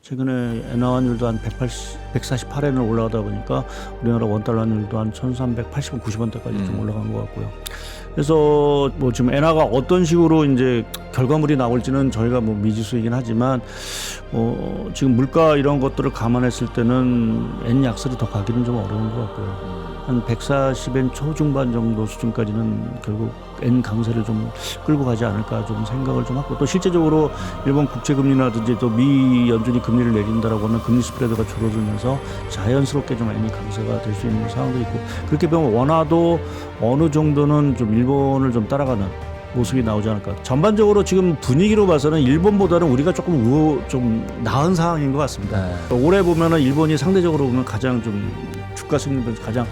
최근에 엔화 환율도 한 148엔을 올라가다 보니까 우리나라 원달러 환율도 한 1380원, 90원대까지 좀 올라간 것 같고요. 그래서 뭐 지금 엔화가 어떤 식으로 이제 결과물이 나올지는 저희가 뭐 미지수이긴 하지만 지금 물가 이런 것들을 감안했을 때는 엔 약세로 더 가기는 좀 어려운 것 같고요. 한 140엔 초중반 정도 수준까지는 결국 엔 강세를 좀 끌고 가지 않을까 좀 생각을 좀 하고, 또 실제적으로 일본 국채금리라든지 또 미 연준이 금리를 내린다라고 하면 금리 스프레드가 줄어들면서 자연스럽게 좀 엔이 강세가 될 수 있는 상황도 있고, 그렇게 보면 원화도 어느 정도는 좀 일본을 좀 따라가는 모습이 나오지 않을까. 전반적으로 지금 분위기로 봐서는 일본보다는 우리가 좀 나은 상황인 것 같습니다. 올해 보면은 일본이 상대적으로 보면 가장 좀 주가 수익률이 가장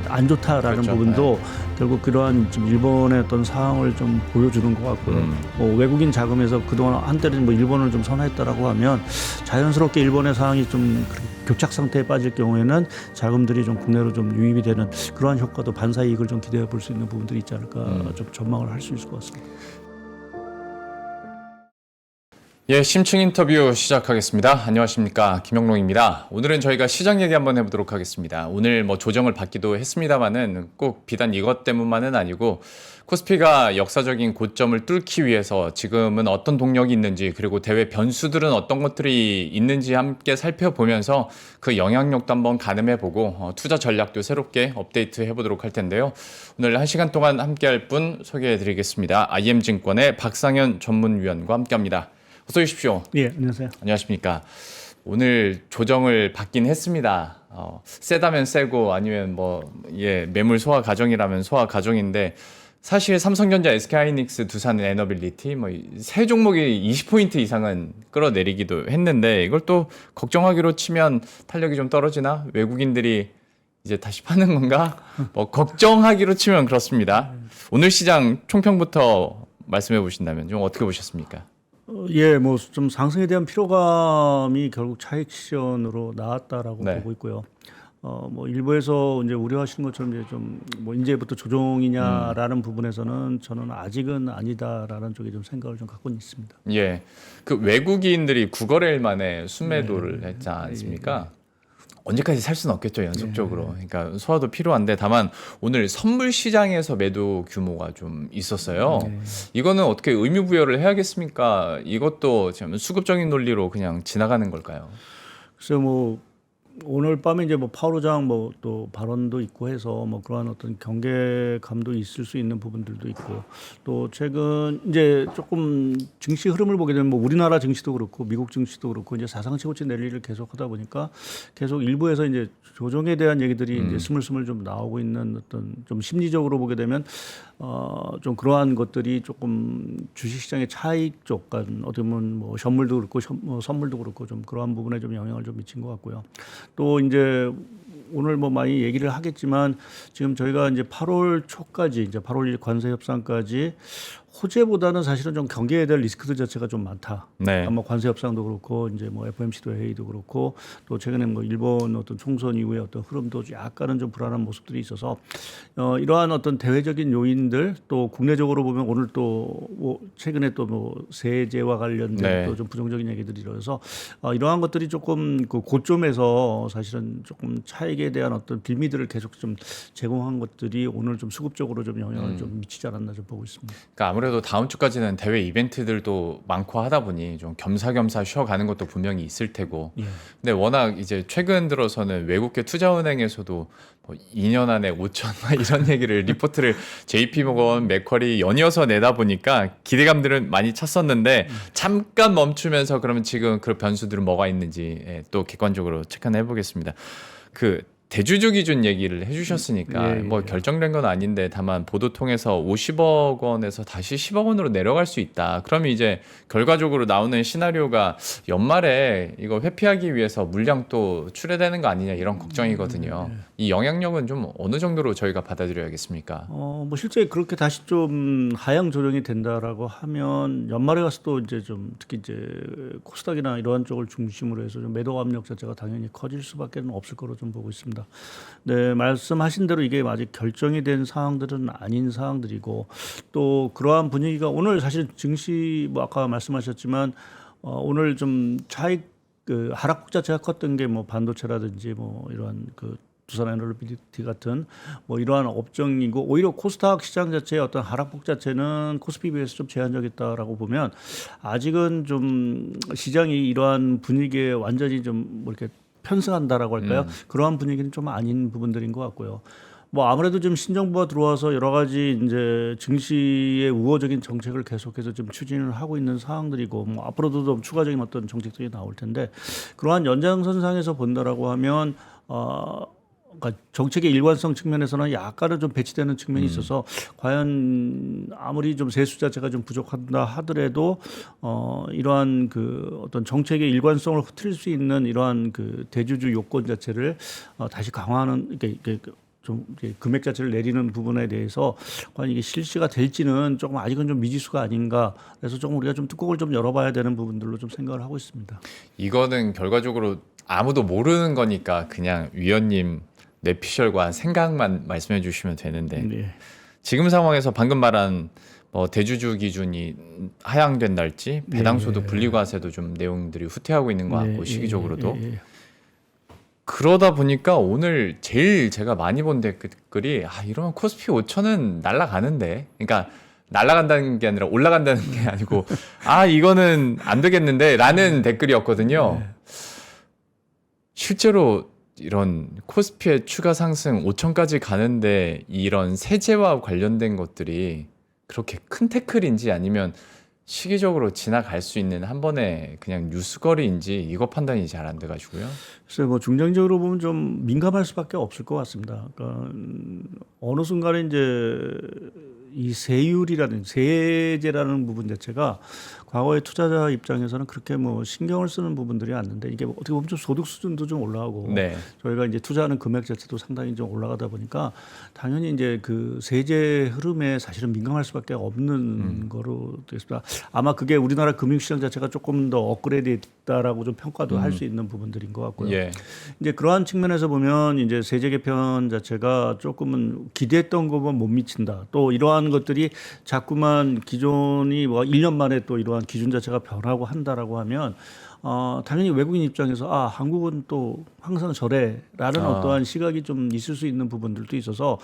안 좋다라는 그렇죠. 부분도 결국 그러한 지금 일본의 어떤 상황을 좀 보여주는 것 같고요. 외국인 자금에서 그동안 한때는 뭐 일본을 좀 선호했다라고 하면 자연스럽게 일본의 상황이 좀 교착 상태에 빠질 경우에는 자금들이 좀 국내로 좀 유입이 되는 그러한 효과도, 반사 이익을 좀 기대해 볼 수 있는 부분들이 있지 않을까 좀 전망을 할 수 있을 것 같습니다. 예, 심층 인터뷰 시작하겠습니다. 안녕하십니까, 김영롱입니다. 오늘은 저희가 시장 얘기 한번 해보도록 하겠습니다. 오늘 뭐 조정을 받기도 했습니다만은 꼭 비단 이것 때문만은 아니고 코스피가 역사적인 고점을 뚫기 위해서 지금은 어떤 동력이 있는지, 그리고 대외 변수들은 어떤 것들이 있는지 함께 살펴보면서 그 영향력도 한번 가늠해보고 투자 전략도 새롭게 업데이트 해보도록 할 텐데요. 오늘 1시간 동안 함께할 분 소개해드리겠습니다. IM증권의 박상현 전문위원과 함께합니다. 어서 오십시오. 예, 안녕하세요. 안녕하십니까. 오늘 조정을 받긴 했습니다. 세다면 세고 아니면 매물 소화 과정이라면 소화 과정인데, 사실 삼성전자, SK하이닉스, 두산 에너빌리티 세 종목이 20포인트 이상은 끌어내리기도 했는데, 이걸 또 걱정하기로 치면 탄력이 좀 떨어지나? 외국인들이 이제 다시 파는 건가? 걱정하기로 치면 그렇습니다. 오늘 시장 총평부터 말씀해 보신다면 좀 어떻게 보셨습니까? 예, 뭐 좀 상승에 대한 피로감이 결국 차익 실현으로 나왔다라고 보고 있고요. 뭐 일부에서 이제 우려하시는 것처럼 이제 좀 뭐 이제부터 조정이냐라는 부분에서는 저는 아직은 아니다라는 쪽에 좀 생각을 좀 갖고 있습니다. 예, 그 외국인들이 9거래일 만에 순매도를 했지 않습니까? 언제까지 살 수는 없겠죠, 연속적으로. 그러니까 소화도 필요한데, 다만 오늘 선물 시장에서 매도 규모가 좀 있었어요. 이거는 어떻게 의미 부여를 해야겠습니까? 이것도 지금 수급적인 논리로 그냥 지나가는 걸까요? 그래서 뭐 오늘 밤에 이제 뭐 파월 의장 뭐 또 발언도 있고 해서 뭐 그러한 어떤 경계감도 있을 수 있는 부분들도 있고, 또 최근 이제 조금 증시 흐름을 보게 되면 뭐 우리나라 증시도 그렇고 미국 증시도 그렇고 이제 사상 최고치 랠리를 계속하다 보니까 계속 일부에서 이제 조정에 대한 얘기들이 이제 스물스물 좀 나오고 있는 어떤, 좀 심리적으로 보게 되면 좀 그러한 것들이 조금 주식시장의 차익 쪽, 어떻게 보면 뭐 선물도 그렇고 선물도 그렇고 좀 그러한 부분에 좀 영향을 좀 미친 것 같고요. 또 이제 오늘 뭐 많이 얘기를 하겠지만, 지금 저희가 이제 8월 초까지, 이제 8월 관세 협상까지 호재보다는 사실은 좀 경계해야 될 리스크들 자체가 좀 많다. 네. 뭐 관세 협상도 그렇고 이제 뭐 FOMC도 회의도 그렇고, 또 최근에 뭐 일본 어떤 총선 이후의 어떤 흐름도 약간은 좀 불안한 모습들이 있어서 이러한 어떤 대외적인 요인들, 또 국내적으로 보면 오늘 또 뭐 최근에 또 뭐 세제와 관련된 또 좀 부정적인 얘기들이 일어나서 이러한 것들이 조금 그 고점에서 사실은 조금 차익에 대한 어떤 빌미들을 계속 좀 제공한 것들이 오늘 좀 수급적으로 좀 영향을 좀 미치지 않았나 좀 보고 있습니다. 그러니까 아무래도 다음 주까지는 대외 이벤트들도 많고 하다 보니 좀 겸사겸사 쉬어가는 것도 분명히 있을 테고. 근데 워낙 이제 최근 들어서는 외국계 투자은행에서도 뭐 2년 안에 5천 이런 얘기를 리포트를 JP모건, 맥쿼리 연이어서 내다 보니까 기대감들은 많이 찼었는데, 잠깐 멈추면서 그러면 지금 그 변수들은 뭐가 있는지 또 객관적으로 체크해 보겠습니다. 그 대주주 기준 얘기를 해주셨으니까 뭐 결정된 건 아닌데, 다만 보도 통해서 50억 원에서 다시 10억 원으로 내려갈 수 있다. 그러면 이제 결과적으로 나오는 시나리오가 연말에 이거 회피하기 위해서 물량 또 출회되는 거 아니냐, 이런 걱정이거든요. 이 영향력은 좀 어느 정도로 저희가 받아들여야겠습니까? 뭐 실제 그렇게 다시 좀 하향 조정이 된다라고 하면 연말에 가서 또 이제 좀 특히 이제 코스닥이나 이러한 쪽을 중심으로 해서 좀 매도 압력 자체가 당연히 커질 수밖에 없을 거로 좀 보고 있습니다. 네, 말씀하신 대로 이게 아직 결정이 된 사항들은 아닌 사항들이고, 또 그러한 분위기가 오늘 사실 증시 뭐 아까 말씀하셨지만 오늘 좀 차익 그 하락폭 자체가 컸던 게 뭐 반도체라든지 뭐 이러한 그 두산 에너빌리티 같은 뭐 이러한 업종이고 오히려 코스닥 시장 자체의 어떤 하락폭 자체는 코스피 비해서 좀 제한적이다라고 보면 아직은 좀 시장이 이러한 분위기에 완전히 좀 뭐 이렇게 편승한다라고 할까요? 그러한 분위기는 좀 아닌 부분들인 것 같고요. 뭐 아무래도 좀 신정부가 들어와서 여러 가지 이제 증시의 우호적인 정책을 계속해서 좀 추진을 하고 있는 상황들이고 뭐 앞으로도 좀 추가적인 어떤 정책들이 나올 텐데 그러한 연장선상에서 본다라고 하면 그러니까 정책의 일관성 측면에서는 약간은 좀 배치되는 측면이 있어서 과연 아무리 좀 세수 자체가 좀 부족한다 하더라도 이러한 그 어떤 정책의 일관성을 흐트릴 수 있는 이러한 그 대주주 요건 자체를 다시 강화하는 이렇게 좀 금액 자체를 내리는 부분에 대해서 과연 이게 실시가 될지는 조금 아직은 좀 미지수가 아닌가. 그래서 조금 우리가 좀 뚜껑을 좀 열어봐야 되는 부분들로 좀 생각을 하고 있습니다. 이거는 결과적으로 아무도 모르는 거니까 그냥 위원님 뇌피셜과 생각만 말씀해 주시면 되는데 네. 지금 상황에서 방금 말한 뭐 대주주 기준이 하향된달지 배당소득 분리과세도 좀 내용들이 후퇴하고 있는 것 같고 시기적으로도 그러다 보니까 오늘 제일 제가 많이 본 댓글이 이러면 코스피 5천은 날아가는데 그러니까 날아간다는 게 아니라 올라간다는 게 아니고 이거는 안 되겠는데 라는 댓글이었거든요. 실제로 이런 코스피의 추가 상승 5천까지 가는데 이런 세제와 관련된 것들이 그렇게 큰 태클인지 아니면 시기적으로 지나갈 수 있는 한 번의 그냥 뉴스거리인지 이거 판단이 잘 안 돼가지고요. 글쎄 뭐 중장적으로 보면 좀 민감할 수밖에 없을 것 같습니다. 그러니까 어느 순간에 이제 이 세율이라는 세제라는 부분 자체가 과거의 투자자 입장에서는 그렇게 뭐 신경을 쓰는 부분들이 아닌데 이게 뭐 어떻게 보면 좀 소득 수준도 좀 올라가고 네. 저희가 이제 투자하는 금액 자체도 상당히 좀 올라가다 보니까 당연히 이제 그 세제 흐름에 사실은 민감할 수밖에 없는 거로 되겠습니다. 아마 그게 우리나라 금융시장 자체가 조금 더 업그레이드했다라고 좀 평가도 할 수 있는 부분들인 것 같고요. 예. 이제 그러한 측면에서 보면 이제 세제 개편 자체가 조금은 기대했던 것만 못 미친다. 또 이러한 것들이 자꾸만 기존이 뭐 1년 만에 또 이러한 기준 자체가 변하고 한다라고 하면 당연히 외국인 입장에서 한국은 또 항상 저래라는 어떠한 시각이 좀 있을 수 있는 부분들도 있어서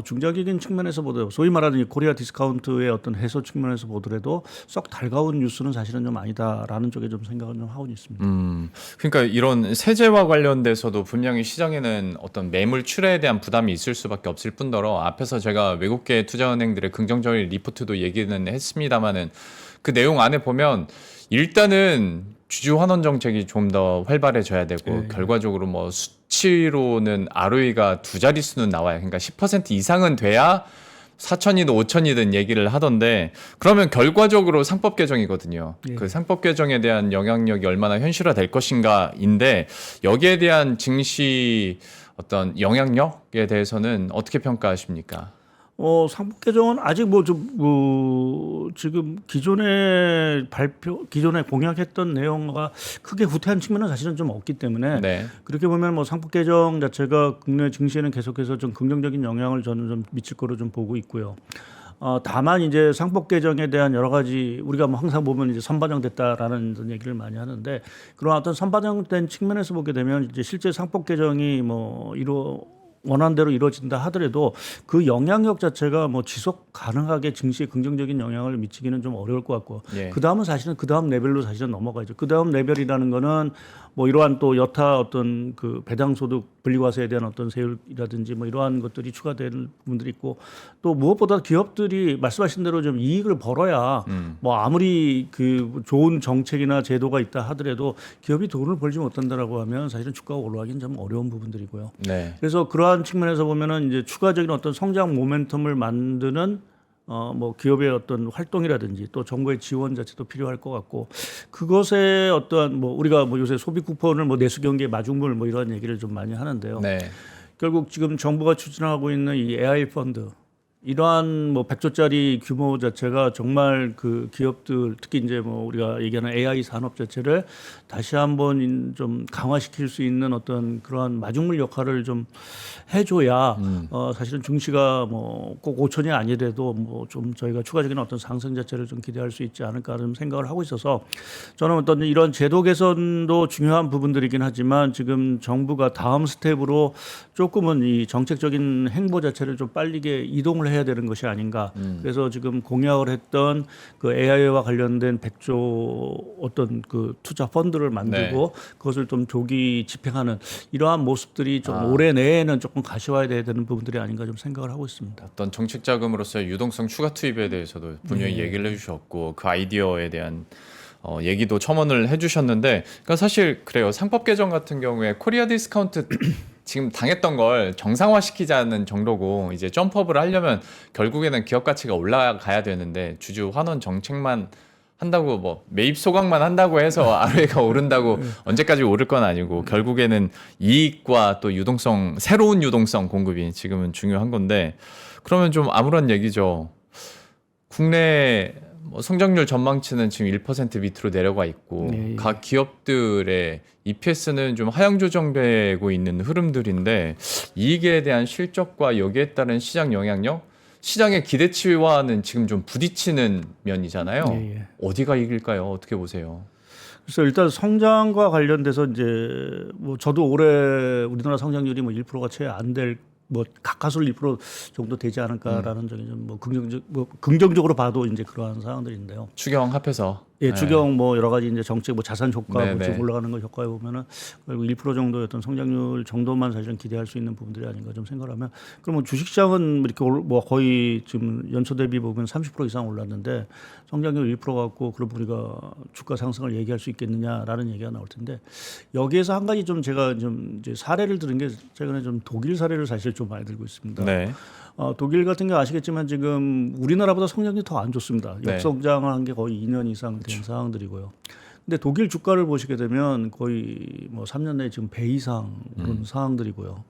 중장기적인 측면에서 보더라도 소위 말하는 이 코리아 디스카운트의 어떤 해소 측면에서 보더라도 썩 달가운 뉴스는 사실은 좀 아니다라는 쪽에 좀 생각을 좀 하고 있습니다. 그러니까 이런 세제와 관련돼서도 분명히 시장에는 어떤 매물 출회에 대한 부담이 있을 수밖에 없을 뿐더러 앞에서 제가 외국계 투자은행들의 긍정적인 리포트도 얘기는 했습니다마는 그 내용 안에 보면 일단은 주주 환원 정책이 좀 더 활발해져야 되고 결과적으로 뭐 수치로는 ROE가 두 자릿수는 나와요. 그러니까 10% 이상은 돼야 4천이든 5천이든 얘기를 하던데 그러면 결과적으로 상법 개정이거든요. 그 상법 개정에 대한 영향력이 얼마나 현실화될 것인가인데 여기에 대한 증시 어떤 영향력에 대해서는 어떻게 평가하십니까? 상법 개정은 아직 지금 기존에 공약했던 내용과 크게 후퇴한 측면은 사실은 좀 없기 때문에 그렇게 보면 뭐 상법 개정 자체가 국내 증시에는 계속해서 좀 긍정적인 영향을 저는 좀 미칠 거로 좀 보고 있고요. 다만 이제 상법 개정에 대한 여러 가지 우리가 뭐 항상 보면 이제 선반영됐다라는 얘기를 많이 하는데 그런 어떤 선반영된 측면에서 보게 되면 이제 실제 상법 개정이 뭐 원한대로 이루어진다 하더라도 그 영향력 자체가 뭐 지속 가능하게 증시에 긍정적인 영향을 미치기는 좀 어려울 것 같고 그 다음은 사실은 그 다음 레벨로 사실은 넘어가죠. 그 다음 레벨이라는 거는 뭐 이러한 또 여타 어떤 그 배당소득 분리과세에 대한 어떤 세율이라든지 뭐 이러한 것들이 추가되는 부분들이 있고 또 무엇보다 기업들이 말씀하신 대로 좀 이익을 벌어야 뭐 아무리 그 좋은 정책이나 제도가 있다 하더라도 기업이 돈을 벌지 못한다라고 하면 사실은 주가가 올라가기는 좀 어려운 부분들이고요. 그래서 그러한 측면에서 보면은 이제 추가적인 어떤 성장 모멘텀을 만드는 뭐 기업의 어떤 활동이라든지 또 정부의 지원 자체도 필요할 것 같고 그것에 어떠한 뭐 우리가 뭐 요새 소비 쿠폰을 뭐 내수 경계 마중물 뭐 이런 얘기를 좀 많이 하는데요. 결국 지금 정부가 추진하고 있는 이 AI 펀드 이러한 뭐 100조짜리 규모 자체가 정말 그 기업들 특히 이제 뭐 우리가 얘기하는 AI 산업 자체를 다시 한번 좀 강화시킬 수 있는 어떤 그러한 마중물 역할을 좀 해줘야 사실은 증시가 뭐 꼭 5천이 아니래도 뭐 좀 저희가 추가적인 어떤 상승 자체를 좀 기대할 수 있지 않을까 하는 생각을 하고 있어서 저는 어떤 이런 제도 개선도 중요한 부분들이긴 하지만 지금 정부가 다음 스텝으로 조금은 이 정책적인 행보 자체를 좀 빠르게 이동을 해야 되는 것이 아닌가. 그래서 지금 공약을 했던 그 AI와 관련된 100조 어떤 그 투자 펀드를 만들고 그것을 좀 조기 집행하는 이러한 모습들이 좀 올해 내에는 조금 가시화해야 되는 부분들이 아닌가 좀 생각을 하고 있습니다. 어떤 정책 자금으로서의 유동성 추가 투입에 대해서도 분명히 얘기를 해주셨고 그 아이디어에 대한 얘기도 첨언을 해주셨는데 그러니까 사실 그래요. 상법 개정 같은 경우에 코리아 디스카운트 지금 당했던 걸 정상화시키자는 정도고 이제 점프업을 하려면 결국에는 기업 가치가 올라가야 되는데 주주 환원 정책만 한다고 뭐 매입 소각만 한다고 해서 ROE가 오른다고 언제까지 오를 건 아니고 결국에는 이익과 또 유동성 새로운 유동성 공급이 지금은 중요한 건데 그러면 좀 아무런 얘기죠. 국내 뭐 성장률 전망치는 지금 1% 밑으로 내려가 있고 각 기업들의 EPS는 좀 하향 조정되고 있는 흐름들인데 이익에 대한 실적과 여기에 따른 시장 영향력 시장의 기대치와는 지금 좀 부딪히는 면이잖아요. 어디가 이길까요? 어떻게 보세요? 그래서 일단 성장과 관련돼서 이제 뭐 저도 올해 우리나라 성장률이 뭐 1%가 채 안 될 뭐 가까스로 1% 정도 되지 않을까라는 점이 좀 뭐 긍정적으로 봐도 이제 그러한 상황들인데요. 추경 합해서 예, 추경 뭐 여러 가지 이제 정책 뭐 자산 효과 네, 뭐 좀 네. 올라가는 거 효과에 보면은 결국 1% 정도의 어떤 성장률 정도만 사실은 기대할 수 있는 부분들이 아닌가 좀 생각하면 그러면 주식시장은 이렇게 뭐 거의 지금 연초 대비 보면 30% 이상 올랐는데 성장률 1% 갖고 그럼 우리가 주가 상승을 얘기할 수 있겠느냐라는 얘기가 나올 텐데 여기에서 한 가지 좀 제가 좀 이제 사례를 들은 게 최근에 좀 독일 사례를 사실 좀 많이 들고 있습니다. 네. 독일 같은 경우 아시겠지만 지금 우리나라보다 성장률이 더 안 좋습니다. 네. 역성장을 한 게 거의 2년 이상 된 상황들이고요. 근데 독일 주가를 보시게 되면 거의 뭐 3년 내에 지금 배 이상 오른 상황들이고요.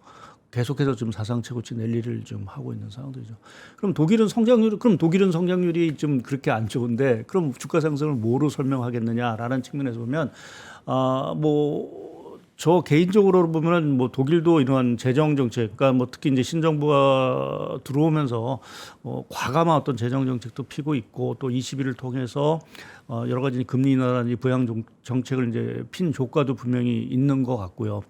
계속해서 지금 사상 최고치 낼 일을 좀 하고 있는 상황들이죠. 그럼 독일은 성장률이 좀 그렇게 안 좋은데 그럼 주가 상승을 뭐로 설명하겠느냐라는 측면에서 보면 저 개인적으로 보면은 뭐 독일도 이러한 재정 정책, 그러니까 뭐 특히 이제 신정부가 들어오면서 과감한 어떤 재정 정책도 피고 있고 또 21을 통해서 여러 가지 금리 인하라든지 부양 정책을 이제 핀 효과도 분명히 있는 것 같고요.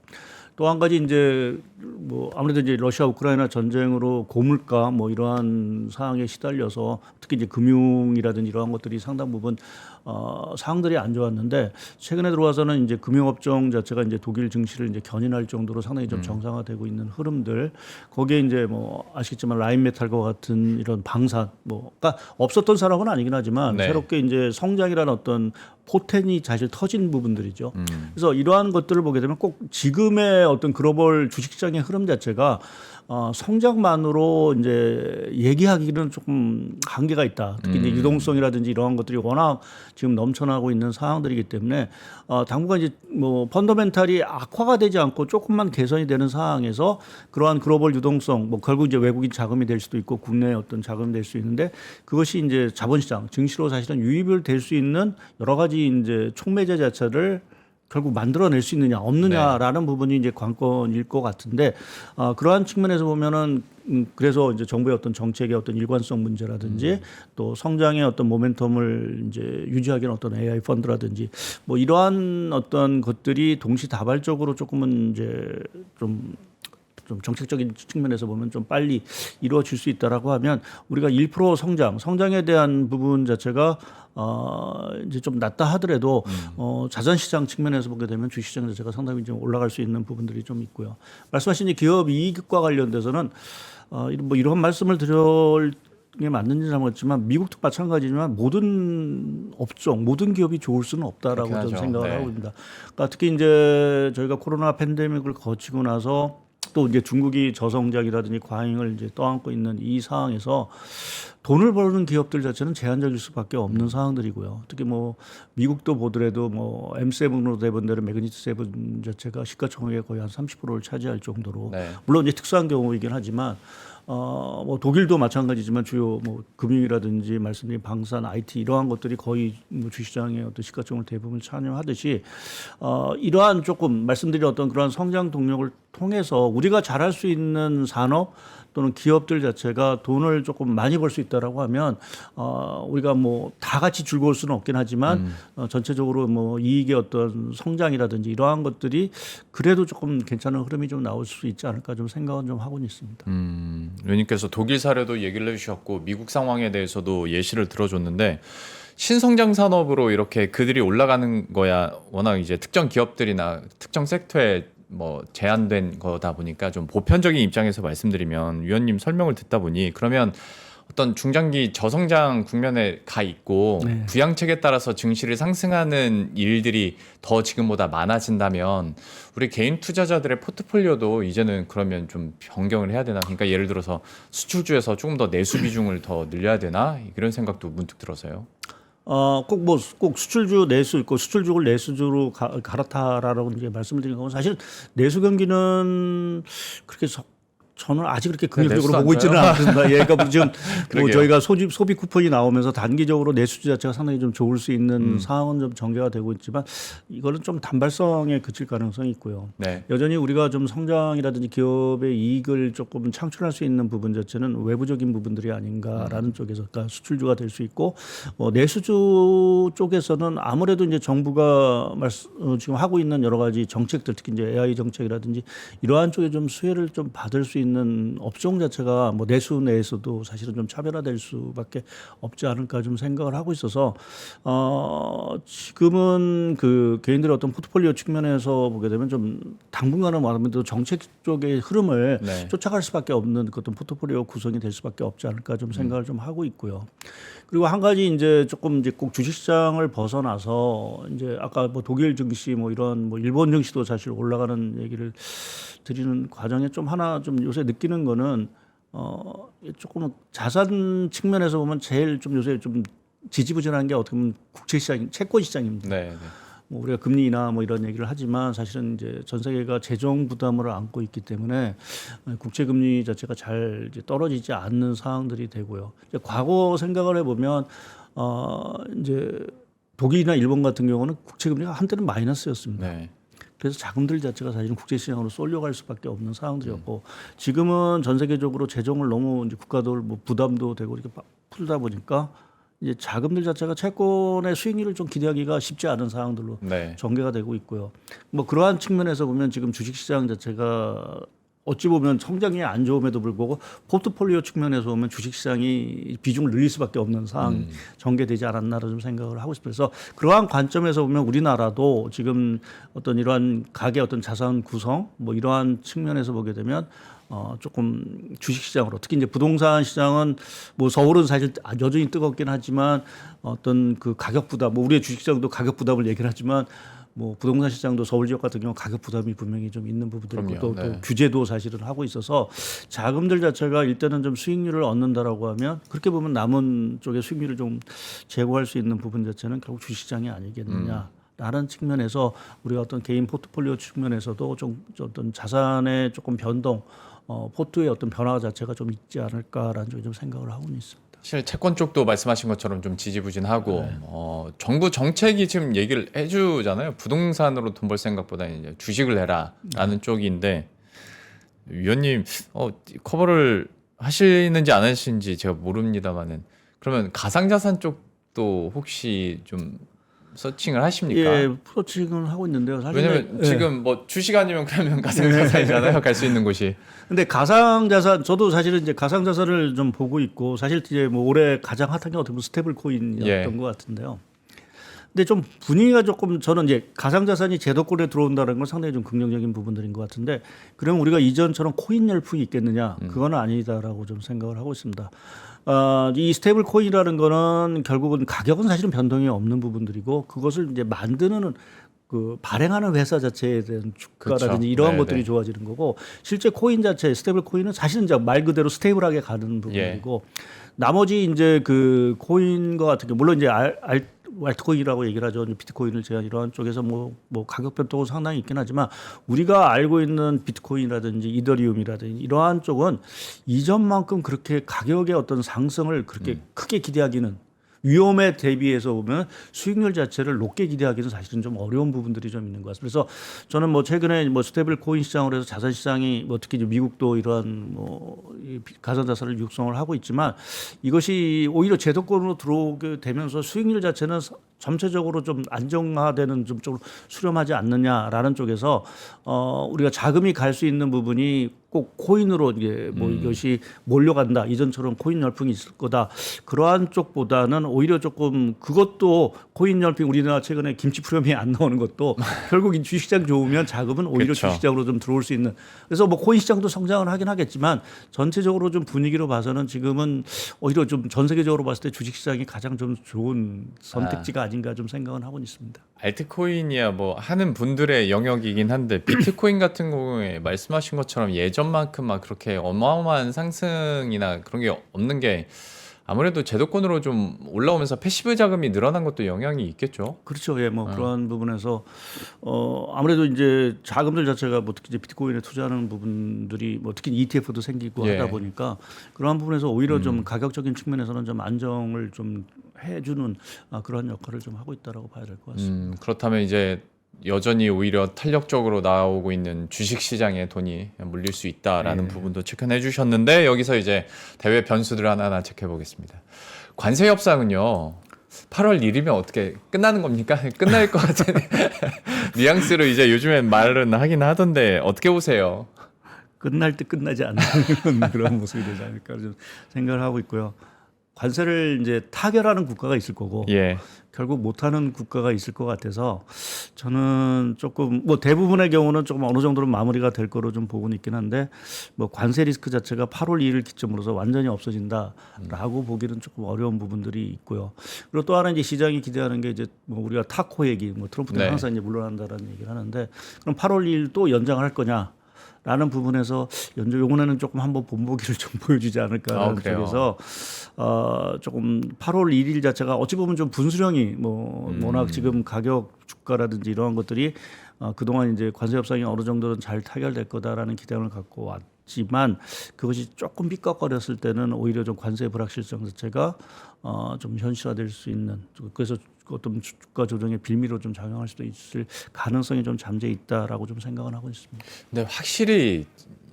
또 한 가지 이제 뭐 아무래도 이제 러시아 우크라이나 전쟁으로 고물가 뭐 이러한 상황에 시달려서 특히 이제 금융이라든지 이러한 것들이 상당 부분 상황들이 안 좋았는데 최근에 들어와서는 이제 금융업종 자체가 이제 독일 증시를 이제 견인할 정도로 상당히 좀 정상화되고 있는 흐름들 거기에 이제 뭐 아시겠지만 라인메탈과 같은 이런 방산 그러니까 없었던 산업은 아니긴 하지만 새롭게 이제 성장이라는 어떤 포텐이 사실 터진 부분들이죠. 그래서 이러한 것들을 보게 되면 꼭 지금의 어떤 글로벌 주식시장의 흐름 자체가 성장만으로 이제 얘기하기는 조금 한계가 있다. 특히 이제 유동성이라든지 이러한 것들이 워낙 지금 넘쳐나고 있는 상황들이기 때문에 당분간 이제 뭐 펀더멘탈이 악화가 되지 않고 조금만 개선이 되는 상황에서 그러한 글로벌 유동성, 뭐 결국 이제 외국인 자금이 될 수도 있고 국내 어떤 자금이 될 수 있는데 그것이 이제 자본시장, 증시로 사실은 유입을 될 수 있는 여러 가지 이제 촉매제 자체를 결국 만들어낼 수 있느냐 없느냐라는 부분이 이제 관건일 것 같은데 그러한 측면에서 보면은 그래서 이제 정부의 어떤 정책의 어떤 일관성 문제라든지 또 성장의 어떤 모멘텀을 이제 유지하기 위한 어떤 AI 펀드라든지 뭐 이러한 어떤 것들이 동시다발적으로 조금은 이제 좀 정책적인 측면에서 보면 좀 빨리 이루어질 수 있다라고 하면 우리가 1% 성장에 대한 부분 자체가 이제 좀 낮다 하더라도 자산시장 측면에서 보게 되면 주식시장 자체가 상당히 좀 올라갈 수 있는 부분들이 좀 있고요. 말씀하신 기업 이익과 관련돼서는 뭐 이런 말씀을 드릴 게 맞는지 잘 모르겠지만 미국도 마찬가지지만 모든 업종, 모든 기업이 좋을 수는 없다라고 저는 생각을 하고 있습니다. 그러니까 특히 이제 저희가 코로나 팬데믹을 거치고 나서 또 이제 중국이 저성장이라든지 과잉을 이제 떠안고 있는 이 상황에서 돈을 버는 기업들 자체는 제한적일 수밖에 없는 상황들이고요. 특히 뭐 미국도 보더라도 뭐 M7으로 대본되는 매그니트 7 자체가 시가총액의 거의 한 30%를 차지할 정도로 네. 물론 이제 특수한 경우이긴 하지만 뭐 독일도 마찬가지지만 주요 뭐 금융이라든지 말씀드린 방산, IT 이러한 것들이 거의 뭐 주시장의 어떤 시가총액 대부분 참여하듯이 이러한 조금 말씀드린 어떤 그러한 성장 동력을 통해서 우리가 잘할 수 있는 산업 또는 기업들 자체가 돈을 조금 많이 벌 수 있다라고 하면 우리가 뭐 다 같이 즐거울 수는 없긴 하지만 전체적으로 뭐 이익의 어떤 성장이라든지 이러한 것들이 그래도 조금 괜찮은 흐름이 좀 나올 수 있지 않을까 좀 생각은 좀 하고는 있습니다. 의원님께서 독일 사례도 얘기를 해주셨고 미국 상황에 대해서도 예시를 들어줬는데 신성장 산업으로 이렇게 그들이 올라가는 거야 워낙 이제 특정 기업들이나 특정 섹터에 뭐 제한된 거다 보니까 좀 보편적인 입장에서 말씀드리면 위원님 설명을 듣다 보니 그러면 어떤 중장기 저성장 국면에 가 있고 네. 부양책에 따라서 증시를 상승하는 일들이 더 지금보다 많아진다면 우리 개인 투자자들의 포트폴리오도 이제는 그러면 좀 변경을 해야 되나? 그러니까 예를 들어서 수출주에서 조금 더 내수 비중을 더 늘려야 되나? 이런 생각도 문득 들어서요. 꼭 수출주 내수 있고 수출주를 내수주로 갈아타라라고 이제 말씀을 드린 건 사실 내수 경기는 그렇게 저는 아직 그렇게 긍정적으로 보고 있지는 않습니다. 예, 그러니까 지금 뭐 저희가 소비 쿠폰이 나오면서 단기적으로 내수주 자체가 상당히 좀 좋을 수 있는 상황은 좀 전개가 되고 있지만 이거는 좀 단발성에 그칠 가능성이 있고요. 네. 여전히 우리가 좀 성장이라든지 기업의 이익을 조금 창출할 수 있는 부분 자체는 외부적인 부분들이 아닌가라는 쪽에서 그러니까 수출주가 될 수 있고 내수주 쪽에서는 아무래도 이제 정부가 지금 하고 있는 여러 가지 정책들 특히 이제 AI 정책이라든지 이러한 쪽에 좀 수혜를 좀 받을 수 있는 업종 자체가 뭐 내수 내에서도 사실은 좀 차별화될 수밖에 없지 않을까 좀 생각을 하고 있어서 지금은 그 개인들의 어떤 포트폴리오 측면에서 보게 되면 좀 당분간은 말하면 정책 쪽의 흐름을 네. 쫓아갈 수밖에 없는 그 어떤 포트폴리오 구성이 될 수밖에 없지 않을까 좀 생각을 좀 하고 있고요. 그리고 한 가지 이제 조금 이제 꼭 주식시장을 벗어나서 이제 아까 뭐 독일 증시 뭐 이런 뭐 일본 증시도 사실 올라가는 얘기를 드리는 과정에 좀 하나 좀 요새 느끼는 거는 조금 자산 측면에서 보면 제일 좀 요새 좀 지지부진한 게 어떻게 보면 국채 시장, 채권 시장입니다. 네. 뭐 우리가 금리나 뭐 이런 얘기를 하지만 사실은 이제 전 세계가 재정 부담을 안고 있기 때문에 국채 금리 자체가 잘 이제 떨어지지 않는 상황들이 되고요. 이제 과거 생각을 해보면 이제 독일이나 일본 같은 경우는 국채 금리가 한때는 마이너스였습니다. 네. 그래서 자금들 자체가 사실은 국제시장으로 쏠려갈 수밖에 없는 상황들이었고 지금은 전 세계적으로 재정을 너무 이제 국가들 뭐 부담도 되고 이렇게 풀다 보니까 이제 자금들 자체가 채권의 수익률을 좀 기대하기가 쉽지 않은 상황들로 네. 전개가 되고 있고요. 뭐 그러한 측면에서 보면 지금 주식시장 자체가 어찌 보면 성장이 안 좋음에도 불구하고 포트폴리오 측면에서 보면 주식시장이 비중을 늘릴 수밖에 없는 상황이 전개되지 않았나라는 좀 생각을 하고 싶어요. 그래서 그러한 관점에서 보면 우리나라도 지금 어떤 이러한 가계 어떤 자산 구성 뭐 이러한 측면에서 보게 되면 조금 주식시장으로 특히 이제 부동산 시장은 뭐 서울은 사실 여전히 뜨겁긴 하지만 어떤 그 가격 부담 뭐 우리의 주식시장도 가격 부담을 얘기를 하지만 뭐 부동산 시장도 서울 지역 같은 경우 가격 부담이 분명히 좀 있는 부분들이 있고 또 규제도 사실은 하고 있어서 자금들 자체가 일단은 좀 수익률을 얻는다라고 하면 그렇게 보면 남은 쪽에 수익률을 좀 제고할 수 있는 부분 자체는 결국 주식시장이 아니겠느냐. 라는 측면에서 우리가 어떤 개인 포트폴리오 측면에서도 좀 어떤 자산의 조금 변동, 포트의 어떤 변화 자체가 좀 있지 않을까라는 쪽에 좀 생각을 하고는 있습니다. 사실 채권 쪽도 말씀하신 것처럼 좀 지지부진하고 정부 정책이 지금 얘기를 해주잖아요. 부동산으로 돈 벌 생각보다는 이제 주식을 해라라는 쪽인데 위원님 커버를 하시는지 안 하시는지 제가 모릅니다만은 그러면 가상자산 쪽도 혹시 좀 서칭을 하십니까? 예, 서칭을 하고 있는데요. 사실 왜냐면 지금 뭐 주식 아니면 그러면 가상자산이잖아요. 갈 수 있는 곳이. 근데 가상자산 저도 사실은 이제 가상자산을 좀 보고 있고 사실 이제 뭐 올해 가장 핫한 게 어떻게 보면 스테이블 코인이었던 것 같은데요. 근데 좀 분위기가 조금 저는 이제 가상자산이 제도권에 들어온다는 건 상당히 좀 긍정적인 부분들인 것 같은데 그러면 우리가 이전처럼 코인 열풍이 있겠느냐? 그건 아니다라고 좀 생각을 하고 있습니다. 이 스테이블 코인이라는 거는 결국은 가격은 사실은 변동이 없는 부분들이고 그것을 이제 만드는 그 발행하는 회사 자체에 대한 주가라든지 그렇죠. 이러한 네네. 것들이 좋아지는 거고 실제 코인 자체 스테이블 코인은 사실은 이제 말 그대로 스테이블하게 가는 부분이고 나머지 이제 그 코인과 같은 게 물론 이제 알트코인이라고 얘기를 하죠. 비트코인을 제가 이러한 쪽에서 뭐 가격 변동은 상당히 있긴 하지만 우리가 알고 있는 비트코인이라든지 이더리움이라든지 이러한 쪽은 이전만큼 그렇게 가격의 어떤 상승을 그렇게 크게 기대하기는 위험에 대비해서 보면 수익률 자체를 높게 기대하기는 사실은 좀 어려운 부분들이 좀 있는 것 같습니다. 그래서 저는 뭐 최근에 뭐 스테이블 코인 시장으로 해서 자산 시장이 뭐 특히 이제 미국도 이러한 뭐 가상 자산을 육성을 하고 있지만 이것이 오히려 제도권으로 들어오게 되면서 수익률 자체는 전체적으로 좀 안정화되는 좀 쪽으로 수렴하지 않느냐라는 쪽에서 우리가 자금이 갈 수 있는 부분이 꼭 코인으로 이게 뭐 이것이 몰려간다 이전처럼 코인 열풍이 있을 거다 그러한 쪽보다는 오히려 조금 그것도 코인 열풍 우리나라 최근에 김치 프로그램이 안 나오는 것도 결국 이 주식시장 좋으면 자금은 오히려 그렇죠. 주식시장으로 좀 들어올 수 있는 그래서 뭐 코인 시장도 성장을 하긴 하겠지만 전체적으로 좀 분위기로 봐서는 지금은 오히려 좀 전 세계적으로 봤을 때 주식시장이 가장 좀 좋은 선택지가 아닌가 좀 생각은 하고 있습니다. 알트코인이야 뭐 하는 분들의 영역이긴 한데 비트코인 같은 경우에 말씀하신 것처럼 예전만큼 막 그렇게 어마어마한 상승이나 그런 게 없는 게 아무래도 제도권으로 좀 올라오면서 패시브 자금이 늘어난 것도 영향이 있겠죠. 그렇죠. 예, 뭐 그러한 부분에서 아무래도 이제 자금들 자체가 뭐 특히 이제 비트코인에 투자하는 부분들이 뭐 특히 ETF도 생기고 예. 하다 보니까 그러한 부분에서 오히려 좀 가격적인 측면에서는 좀 안정을 좀 해주는 그러한 역할을 좀 하고 있다라고 봐야 될 것 같습니다. 그렇다면 이제 여전히 오히려 탄력적으로 나오고 있는 주식 시장에 돈이 물릴 수 있다라는 부분도 체크해 주셨는데 여기서 이제 대외 변수들 하나하나 체크해 보겠습니다. 관세 협상은요. 8월 1일이면 어떻게 끝나는 겁니까? 끝날 것 같은 뉘앙스로 이제 요즘엔 말은 하긴 하던데 어떻게 보세요? 끝날 때 끝나지 않는 그런 모습이 되지 않을까 좀 생각을 하고 있고요. 관세를 이제 타결하는 국가가 있을 거고 예. 결국 못하는 국가가 있을 것 같아서 저는 조금 뭐 대부분의 경우는 조금 어느 정도는 마무리가 될 거로 좀 보고는 있긴 한데 뭐 관세 리스크 자체가 8월 2일 기점으로서 완전히 없어진다라고 보기는 조금 어려운 부분들이 있고요. 그리고 또 하나 이제 시장이 기대하는 게 이제 뭐 우리가 타코 얘기, 뭐 트럼프 때문에 네. 항상 이제 물러난다라는 얘기를 하는데 그럼 8월 2일 또 연장을 할 거냐? 라는 부분에서 요번에는 조금 한번 본보기를 좀 보여주지 않을까라는 쪽에서 조금 8월 1일 자체가 어찌 보면 좀 분수령이 뭐 워낙 지금 가격 주가라든지 이러한 것들이 그동안 이제 관세 협상이 어느 정도는 잘 타결될 거다라는 기대감을 갖고 왔지만 그것이 조금 삐걱거렸을 때는 오히려 좀 관세 불확실성 자체가 좀 현실화될 수 있는 그래서 어떤 주가 조정의 빌미로 좀 작용할 수도 있을 가능성이 좀 잠재 있다라고 좀 생각은 하고 있습니다. 근데 확실히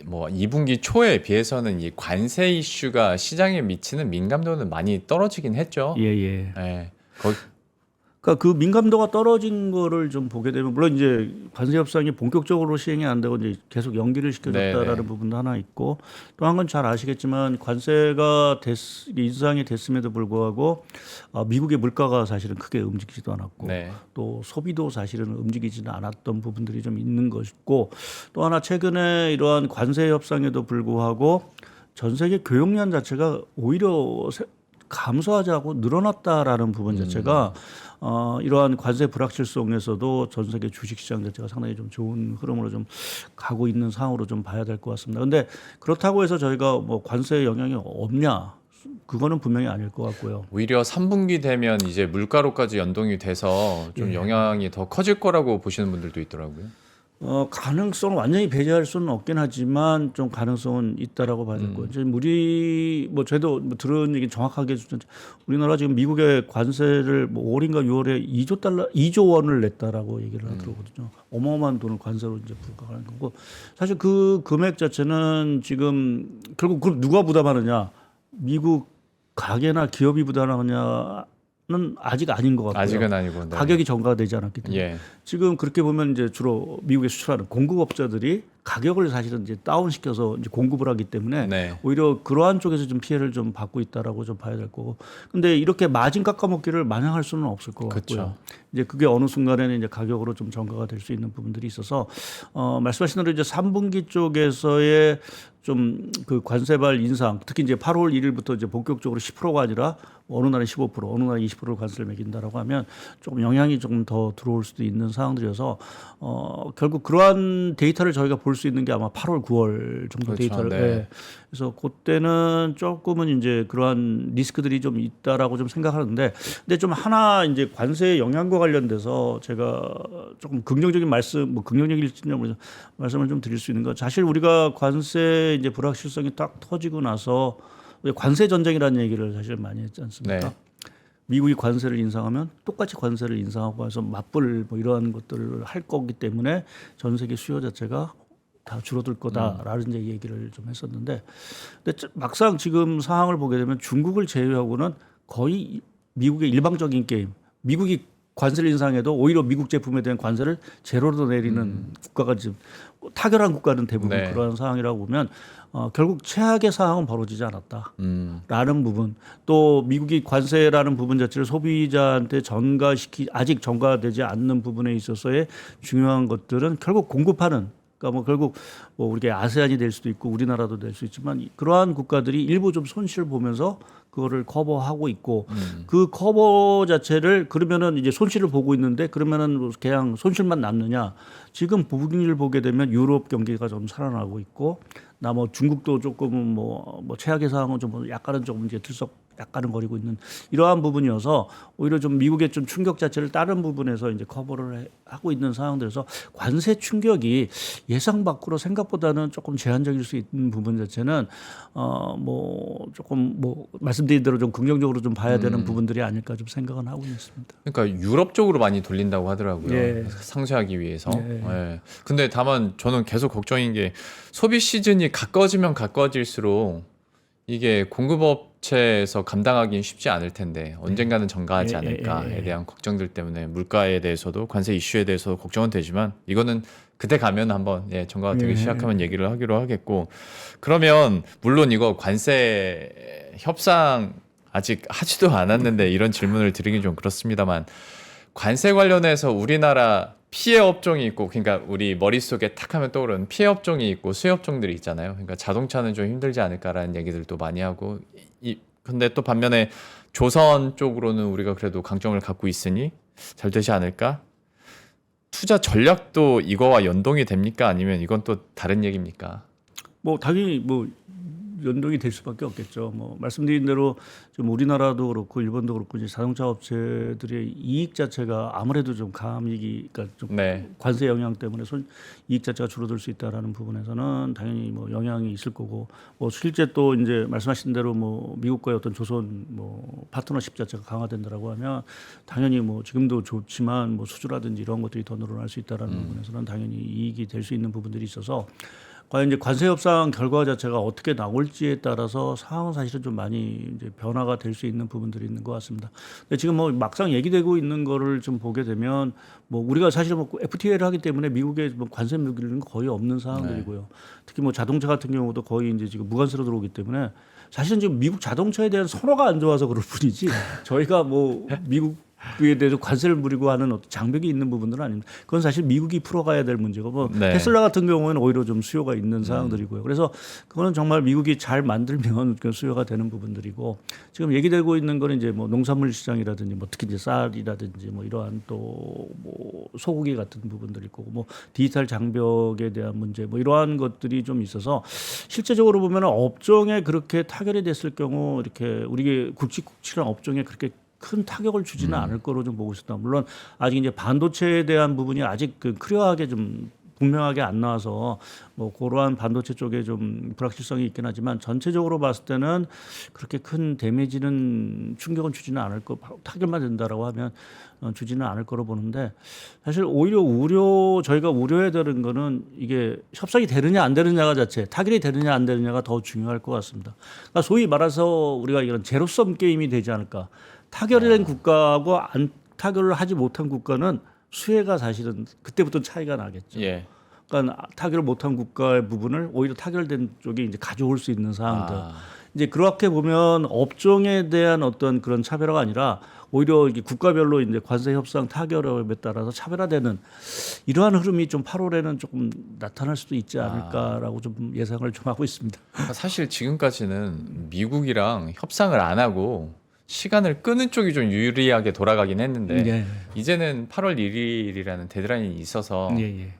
뭐 2분기 초에 비해서는 이 관세 이슈가 시장에 미치는 민감도는 많이 떨어지긴 했죠. 예. 예. 그러니까 그 민감도가 떨어진 거를 좀 보게 되면 물론 이제 관세 협상이 본격적으로 시행이 안 되고 이제 계속 연기를 시켜줬다라는 네네. 부분도 하나 있고 또 한 건 잘 아시겠지만 관세가 인상이 됐음에도 불구하고 미국의 물가가 사실은 크게 움직이지도 않았고 네. 또 소비도 사실은 움직이지는 않았던 부분들이 좀 있는 것이고 또 하나 최근에 이러한 관세 협상에도 불구하고 전 세계 교역량 자체가 오히려 감소하지 않고 늘어났다라는 부분 자체가 이러한 관세 불확실성에서도 전 세계 주식시장 자체가 상당히 좀 좋은 흐름으로 좀 가고 있는 상황으로 좀 봐야 될 것 같습니다. 그런데 그렇다고 해서 저희가 뭐 관세 영향이 없냐? 그거는 분명히 아닐 것 같고요. 오히려 3분기 되면 이제 물가로까지 연동이 돼서 좀 영향이 더 커질 거라고 보시는 분들도 있더라고요. 가능성을 완전히 배제할 수는 없긴 하지만 좀 가능성은 있다라고 봐야 될 거예요. 이제 우리 뭐 저도 뭐 들은 얘기 정확하게 우리나라 지금 미국의 관세를 뭐 5월인가 6월에 2조 원을 냈다라고 얘기를 들었거든요. 어마어마한 돈을 관세로 이제 부과하는 거고 사실 그 금액 자체는 지금 결국 그럼 누가 부담하느냐? 미국 가게나 기업이 부담하느냐? 는 아직 아닌 것 같고요. 아직은 아니고 네. 가격이 정가되지 않았기 때문에 예. 지금 그렇게 보면 이제 주로 미국에 수출하는 공급업자들이 가격을 사실은 이제 다운시켜서 이제 공급을 하기 때문에 네. 오히려 그러한 쪽에서 좀 피해를 좀 받고 있다라고 좀 봐야 될 거고. 근데 이렇게 마진 깎아먹기를 마냥 할 수는 없을 것 같고요. 그쵸. 이제 그게 어느 순간에는 이제 가격으로 좀 전가가 될 수 있는 부분들이 있어서 말씀하신 대로 이제 3분기 쪽에서의 좀 그 관세발 인상, 특히 이제 8월 1일부터 이제 본격적으로 10%가 아니라 어느 날에 15%, 어느 날에 20%를 관세를 매긴다라고 하면 조금 영향이 조금 더 들어올 수도 있는 상황들이어서 결국 그러한 데이터를 저희가 볼 수 있는 게 아마 8월, 9월 정도 그렇죠. 데이터를. 네. 예. 그래서 그때는 조금은 이제 그러한 리스크들이 좀 있다라고 좀 생각하는데, 근데 좀 하나 이제 관세 영향과 관련돼서 제가 조금 긍정적인 말씀, 뭐 긍정적일지는 모르겠 말씀을 좀 드릴 수 있는 거. 사실 우리가 관세 이제 불확실성이 딱 터지고 나서 관세 전쟁이라는 얘기를 사실 많이 했지 않습니까? 네. 미국이 관세를 인상하면 똑같이 관세를 인상하고 해서 맞불 뭐 이러한 것들을 할 거기 때문에 전 세계 수요 자체가 다 줄어들 거다라는 이제 얘기를 좀 했었는데, 근데 막상 지금 상황을 보게 되면 중국을 제외하고는 거의 미국의 일방적인 게임, 미국이 관세를 인상해도 오히려 미국 제품에 대한 관세를 제로로 내리는 국가가 지금 타결한 국가는 대부분 네. 그러한 상황이라고 보면 결국 최악의 상황은 벌어지지 않았다라는 부분, 또 미국이 관세라는 부분 자체를 소비자한테 아직 전가되지 않는 부분에 있어서의 중요한 것들은 결국 공급하는, 그러니까 뭐 결국 뭐 우리가 아세안이 될 수도 있고 우리나라도 될 수 있지만 그러한 국가들이 일부 좀 손실을 보면서 그거를 커버하고 있고, 그 커버 자체를 그러면은 이제 손실을 보고 있는데 그러면은 그냥 손실만 남느냐? 지금 분위기를 보게 되면 유럽 경기가 좀 살아나고 있고, 뭐 중국도 조금은 뭐 최악의 상황은 좀 약간은 조금 이제 약간은 거리고 있는 이러한 부분이어서 오히려 좀 미국의 좀 충격 자체를 다른 부분에서 이제 커버를 하고 있는 상황들에서 관세 충격이 예상 밖으로 생각보다는 조금 제한적일 수 있는 부분 자체는 뭐 조금 뭐 말씀드린 대로 좀 긍정적으로 좀 봐야 되는 부분들이 아닐까 좀 생각은 하고 있습니다. 그러니까 유럽 쪽으로 많이 돌린다고 하더라고요. 예. 상쇄하기 위해서. 예. 예. 근데 다만 저는 계속 걱정인 게 소비 시즌이 가까워지면 가까워질수록 이게 공급업체에서 감당하기는 쉽지 않을 텐데 언젠가는 전가하지 않을까에 대한 걱정들 때문에 물가에 대해서도 관세 이슈에 대해서도 걱정은 되지만, 이거는 그때 가면 한번 전가가 되기 시작하면 얘기를 하기로 하겠고, 그러면 물론 이거 관세 협상 아직 하지도 않았는데 이런 질문을 드리긴 좀 그렇습니다만, 관세 관련해서 우리나라 피해 업종이 있고, 그러니까 우리 머릿속에 탁 하면 떠오르는 피해 업종이 있고 수혜 업종들이 있잖아요. 그러니까 자동차는 좀 힘들지 않을까라는 얘기들도 많이 하고, 근데 또 반면에 조선 쪽으로는 우리가 그래도 강점을 갖고 있으니 잘 되지 않을까? 투자 전략도 이거와 연동이 됩니까? 아니면 이건 또 다른 얘기입니까? 뭐 당연히 뭐 연동이 될 수밖에 없겠죠. 뭐 말씀드린 대로 좀 우리나라도 그렇고 일본도 그렇고 이제 자동차 업체들의 이익 자체가 아무래도 좀 감익이, 그러니까 좀 관세 영향 때문에 이익 자체가 줄어들 수 있다라는 부분에서는 당연히 뭐 영향이 있을 거고, 뭐 실제 또 이제 말씀하신 대로 뭐 미국과의 어떤 조선 뭐 파트너십 자체가 강화된다라고 하면 당연히 뭐 지금도 좋지만 뭐 수주라든지 이런 것들이 더 늘어날 수 있다라는 부분에서는 당연히 이익이 될 수 있는 부분들이 있어서, 과연 이제 관세 협상 결과 자체가 어떻게 나올지에 따라서 상황은 사실은 좀 많이 이제 변화가 될 수 있는 부분들이 있는 것 같습니다. 근데 지금 뭐 막상 얘기되고 있는 거를 좀 보게 되면 뭐 우리가 사실은 뭐 FTA를 하기 때문에 미국에 뭐 관세 물기는 거의 없는 상황들이고요. 특히 뭐 자동차 같은 경우도 거의 이제 지금 무관세로 들어오기 때문에 사실은 지금 미국 자동차에 대한 선호가 안 좋아서 그럴 뿐이지 저희가 뭐 미국 그에 대해서 관세를 물이고 하는 어떤 장벽이 있는 부분들은 아닙니다. 그건 사실 미국이 풀어가야 될 문제고, 뭐 테슬라 같은 경우에는 오히려 좀 수요가 있는 상황들이고요. 그래서 그거는 정말 미국이 잘 만들면 그 수요가 되는 부분들이고, 지금 얘기되고 있는 거는 이제 뭐 농산물 시장이라든지 뭐 특히 이제 쌀이라든지 뭐 이러한 또 뭐 소고기 같은 부분들이 있고, 뭐 디지털 장벽에 대한 문제 뭐 이러한 것들이 좀 있어서 실제적으로 보면 업종에 그렇게 타결이 됐을 경우 이렇게 우리 굵직굵직한 업종에 그렇게 큰 타격을 주지는 않을 거로 좀 보고 있습니다. 물론 아직 이제 반도체에 대한 부분이 아직 그 클리어하게 좀 분명하게 안 나와서 뭐 그러한 반도체 쪽에 좀 불확실성이 있긴 하지만 전체적으로 봤을 때는 그렇게 큰 데미지는 충격은 주지는 않을 거, 타결만 된다라고 하면 주지는 않을 거로 보는데, 사실 오히려 저희가 우려해야 되는 거는 이게 협상이 되느냐 안 되느냐가 자체, 타결이 되느냐 안 되느냐가 더 중요할 것 같습니다. 그러니까 소위 말해서 우리가 이런 제로섬 게임이 되지 않을까. 타결된 국가하고 안 타결을 하지 못한 국가는 수혜가 사실은 그때부터 차이가 나겠죠. 그러니까 타결을 못한 국가의 부분을 오히려 타결된 쪽이 이제 가져올 수 있는 상황들. 이제 그렇게 보면 업종에 대한 어떤 그런 차별화가 아니라 오히려 이게 국가별로 이제 관세 협상 타결에 따라서 차별화되는 이러한 흐름이 좀 8월에는 조금 나타날 수도 있지 않을까라고 좀 예상을 좀 하고 있습니다. 그러니까 사실 지금까지는 미국이랑 협상을 안 하고 시간을 끄는 쪽이 좀 유리하게 돌아가긴 했는데 예. 이제는 8월 1일이라는 데드라인이 있어서 예.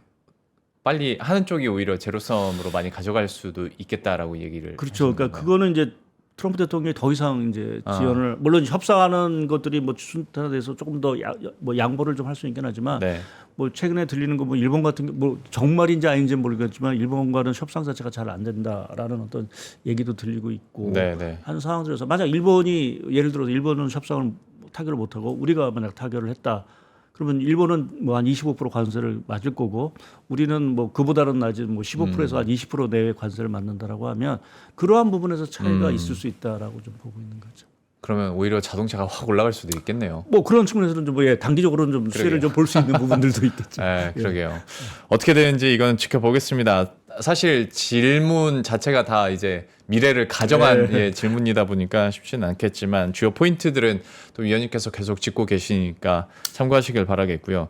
빨리 하는 쪽이 오히려 제로섬으로 많이 가져갈 수도 있겠다라고 얘기를 그렇죠. 하시는 그러니까 건가요? 그거는 이제 트럼프 대통령이 더 이상 이제 지연을 물론 협상하는 것들이 뭐 순탄화돼서 조금 더 뭐 양보를 좀 할 수 있긴 하지만 네. 뭐 최근에 들리는 거 뭐 일본 같은 게 뭐 정말인지 아닌지 모르겠지만 일본과는 협상 자체가 잘 안 된다라는 어떤 얘기도 들리고 있고 네, 네. 한 상황들에서 만약 일본이 예를 들어서 일본은 협상을 타결을 못하고 우리가 만약 타결을 했다. 그러면 일본은 뭐 한 25% 관세를 맞을 거고 우리는 뭐 그보다는 낮은 뭐 15%에서 한 20% 내외 관세를 맞는다라고 하면 그러한 부분에서 차이가 있을 수 있다라고 좀 보고 있는 거죠. 그러면 오히려 자동차가 확 올라갈 수도 있겠네요. 뭐 그런 측면에서는 좀 단기적으로는 좀 수혜를 좀 볼 수 있는 부분들도 있겠죠. 네, 그러게요. 어떻게 되는지 이건 지켜보겠습니다. 사실 질문 자체가 다 이제 미래를 가정한 예, 질문이다 보니까 쉽지는 않겠지만 주요 포인트들은 또 위원님께서 계속 짚고 계시니까 참고하시길 바라겠고요.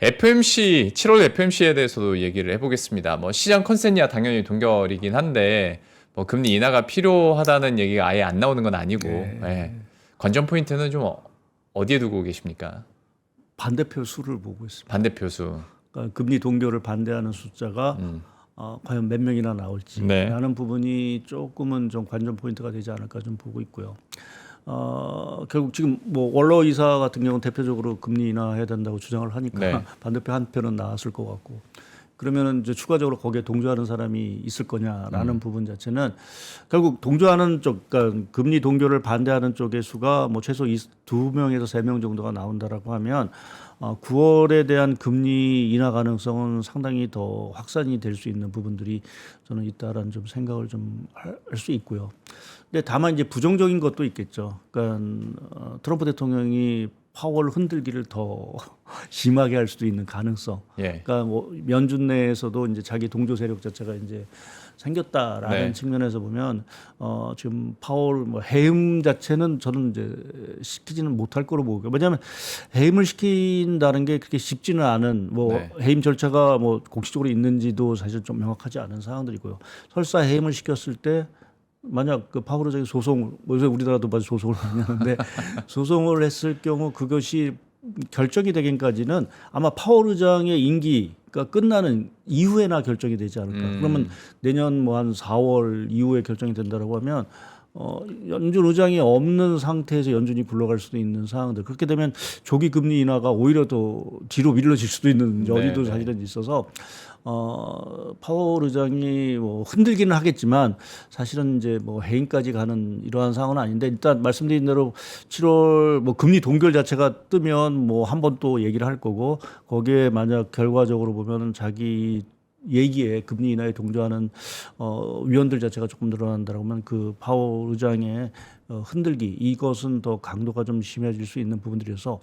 FMC 7월 FMC에 대해서도 얘기를 해보겠습니다. 뭐 시장 컨센이야 당연히 동결이긴 한데 뭐 금리 인하가 필요하다는 얘기가 아예 안 나오는 건 아니고 예. 관전 포인트는 좀 어디에 두고 계십니까? 반대표 수를 보고 있습니다. 반대표수. 그러니까 금리 동결을 반대하는 숫자가 과연 몇 명이나 나올지라는 부분이 조금은 좀 관전 포인트가 되지 않을까 좀 보고 있고요. 결국 지금 뭐 원로 이사 같은 경우는 대표적으로 금리 인하해야 된다고 주장을 하니까 네. 반대표 한 표는 나왔을 것 같고 그러면은 이제 추가적으로 거기에 동조하는 사람이 있을 거냐라는 부분 자체는 결국 동조하는 쪽, 그러니까 금리 동결을 반대하는 쪽의 수가 뭐 최소 2명에서 3명 정도가 나온다라고 하면 9월에 대한 금리 인하 가능성은 상당히 더 확산이 될 수 있는 부분들이 저는 있다라는 좀 생각을 좀 할 수 있고요. 근데 다만 이제 부정적인 것도 있겠죠. 그러니까 트럼프 대통령이 파월 흔들기를 더 심하게 할 수도 있는 가능성. 예. 그러니까 뭐 연준 내에서도 이제 자기 동조 세력 자체가 이제 생겼다라는 네. 측면에서 보면 지금 파월 뭐 해임 자체는 저는 이제 시키지는 못할 거로 보고요. 왜냐하면 해임을 시킨다는 게 그렇게 쉽지는 않은 뭐 네. 해임 절차가 뭐 공식적으로 있는지도 사실 좀 명확하지 않은 상황들이고요. 설사 해임을 시켰을 때 만약 그 파월 의장이 소송을 뭐 요새 우리나라도 봐도 소송을 많이 하는데 소송을 했을 경우 그것이 결정이 되기까지는 아마 파월 의장의 임기가 끝나는 이후에나 결정이 되지 않을까. 그러면 내년 뭐 한 4월 이후에 결정이 된다라고 하면 연준 의장이 없는 상태에서 연준이 굴러갈 수도 있는 상황들. 그렇게 되면 조기 금리 인하가 오히려 더 뒤로 밀려질 수도 있는 여지도 사실은 있어서 파월 의장이 뭐 흔들기는 하겠지만 사실은 이제 뭐 해임까지 가는 이러한 상황은 아닌데 일단 말씀드린 대로 7월 뭐 금리 동결 자체가 뜨면 뭐 한 번 또 얘기를 할 거고 거기에 만약 결과적으로 보면은 자기 얘기에 금리 인하에 동조하는 위원들 자체가 조금 늘어난다고 하면 그 파월 의장의 흔들기 이것은 더 강도가 좀 심해질 수 있는 부분들이어서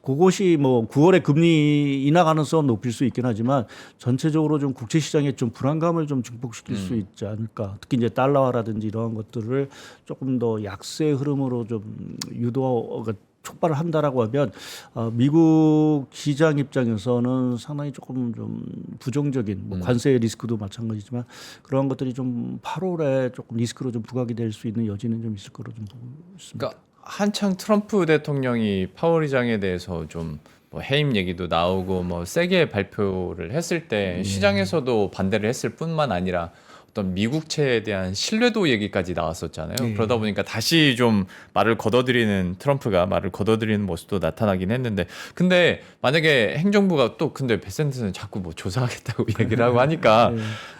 그것이 뭐 9월에 금리 인하 가능성은 높일 수 있긴 하지만 전체적으로 좀 국제 시장에 좀 불안감을 좀 증폭시킬 수 있지 않을까. 특히 이제 달러화라든지 이러한 것들을 조금 더 약세 흐름으로 좀 유도가 촉발을 한다라고 하면 미국 시장 입장에서는 상당히 조금 좀 부정적인 뭐 관세 리스크도 마찬가지지만 그러한 것들이 좀 8월에 조금 리스크로 좀 부각이 될 수 있는 여지는 좀 있을 거로 좀 보고 있습니다. 그러니까 한창 트럼프 대통령이 파월 의장에 대해서 좀 뭐 해임 얘기도 나오고 뭐 세게 발표를 했을 때 시장에서도 반대를 했을 뿐만 아니라 어떤 미국채에 대한 신뢰도 얘기까지 나왔었잖아요. 그러다 보니까 다시 좀 트럼프가 말을 걷어들이는 모습도 나타나긴 했는데, 근데 만약에 행정부가 또 근데 베센트는 자꾸 뭐 조사하겠다고 얘기를 하고 하니까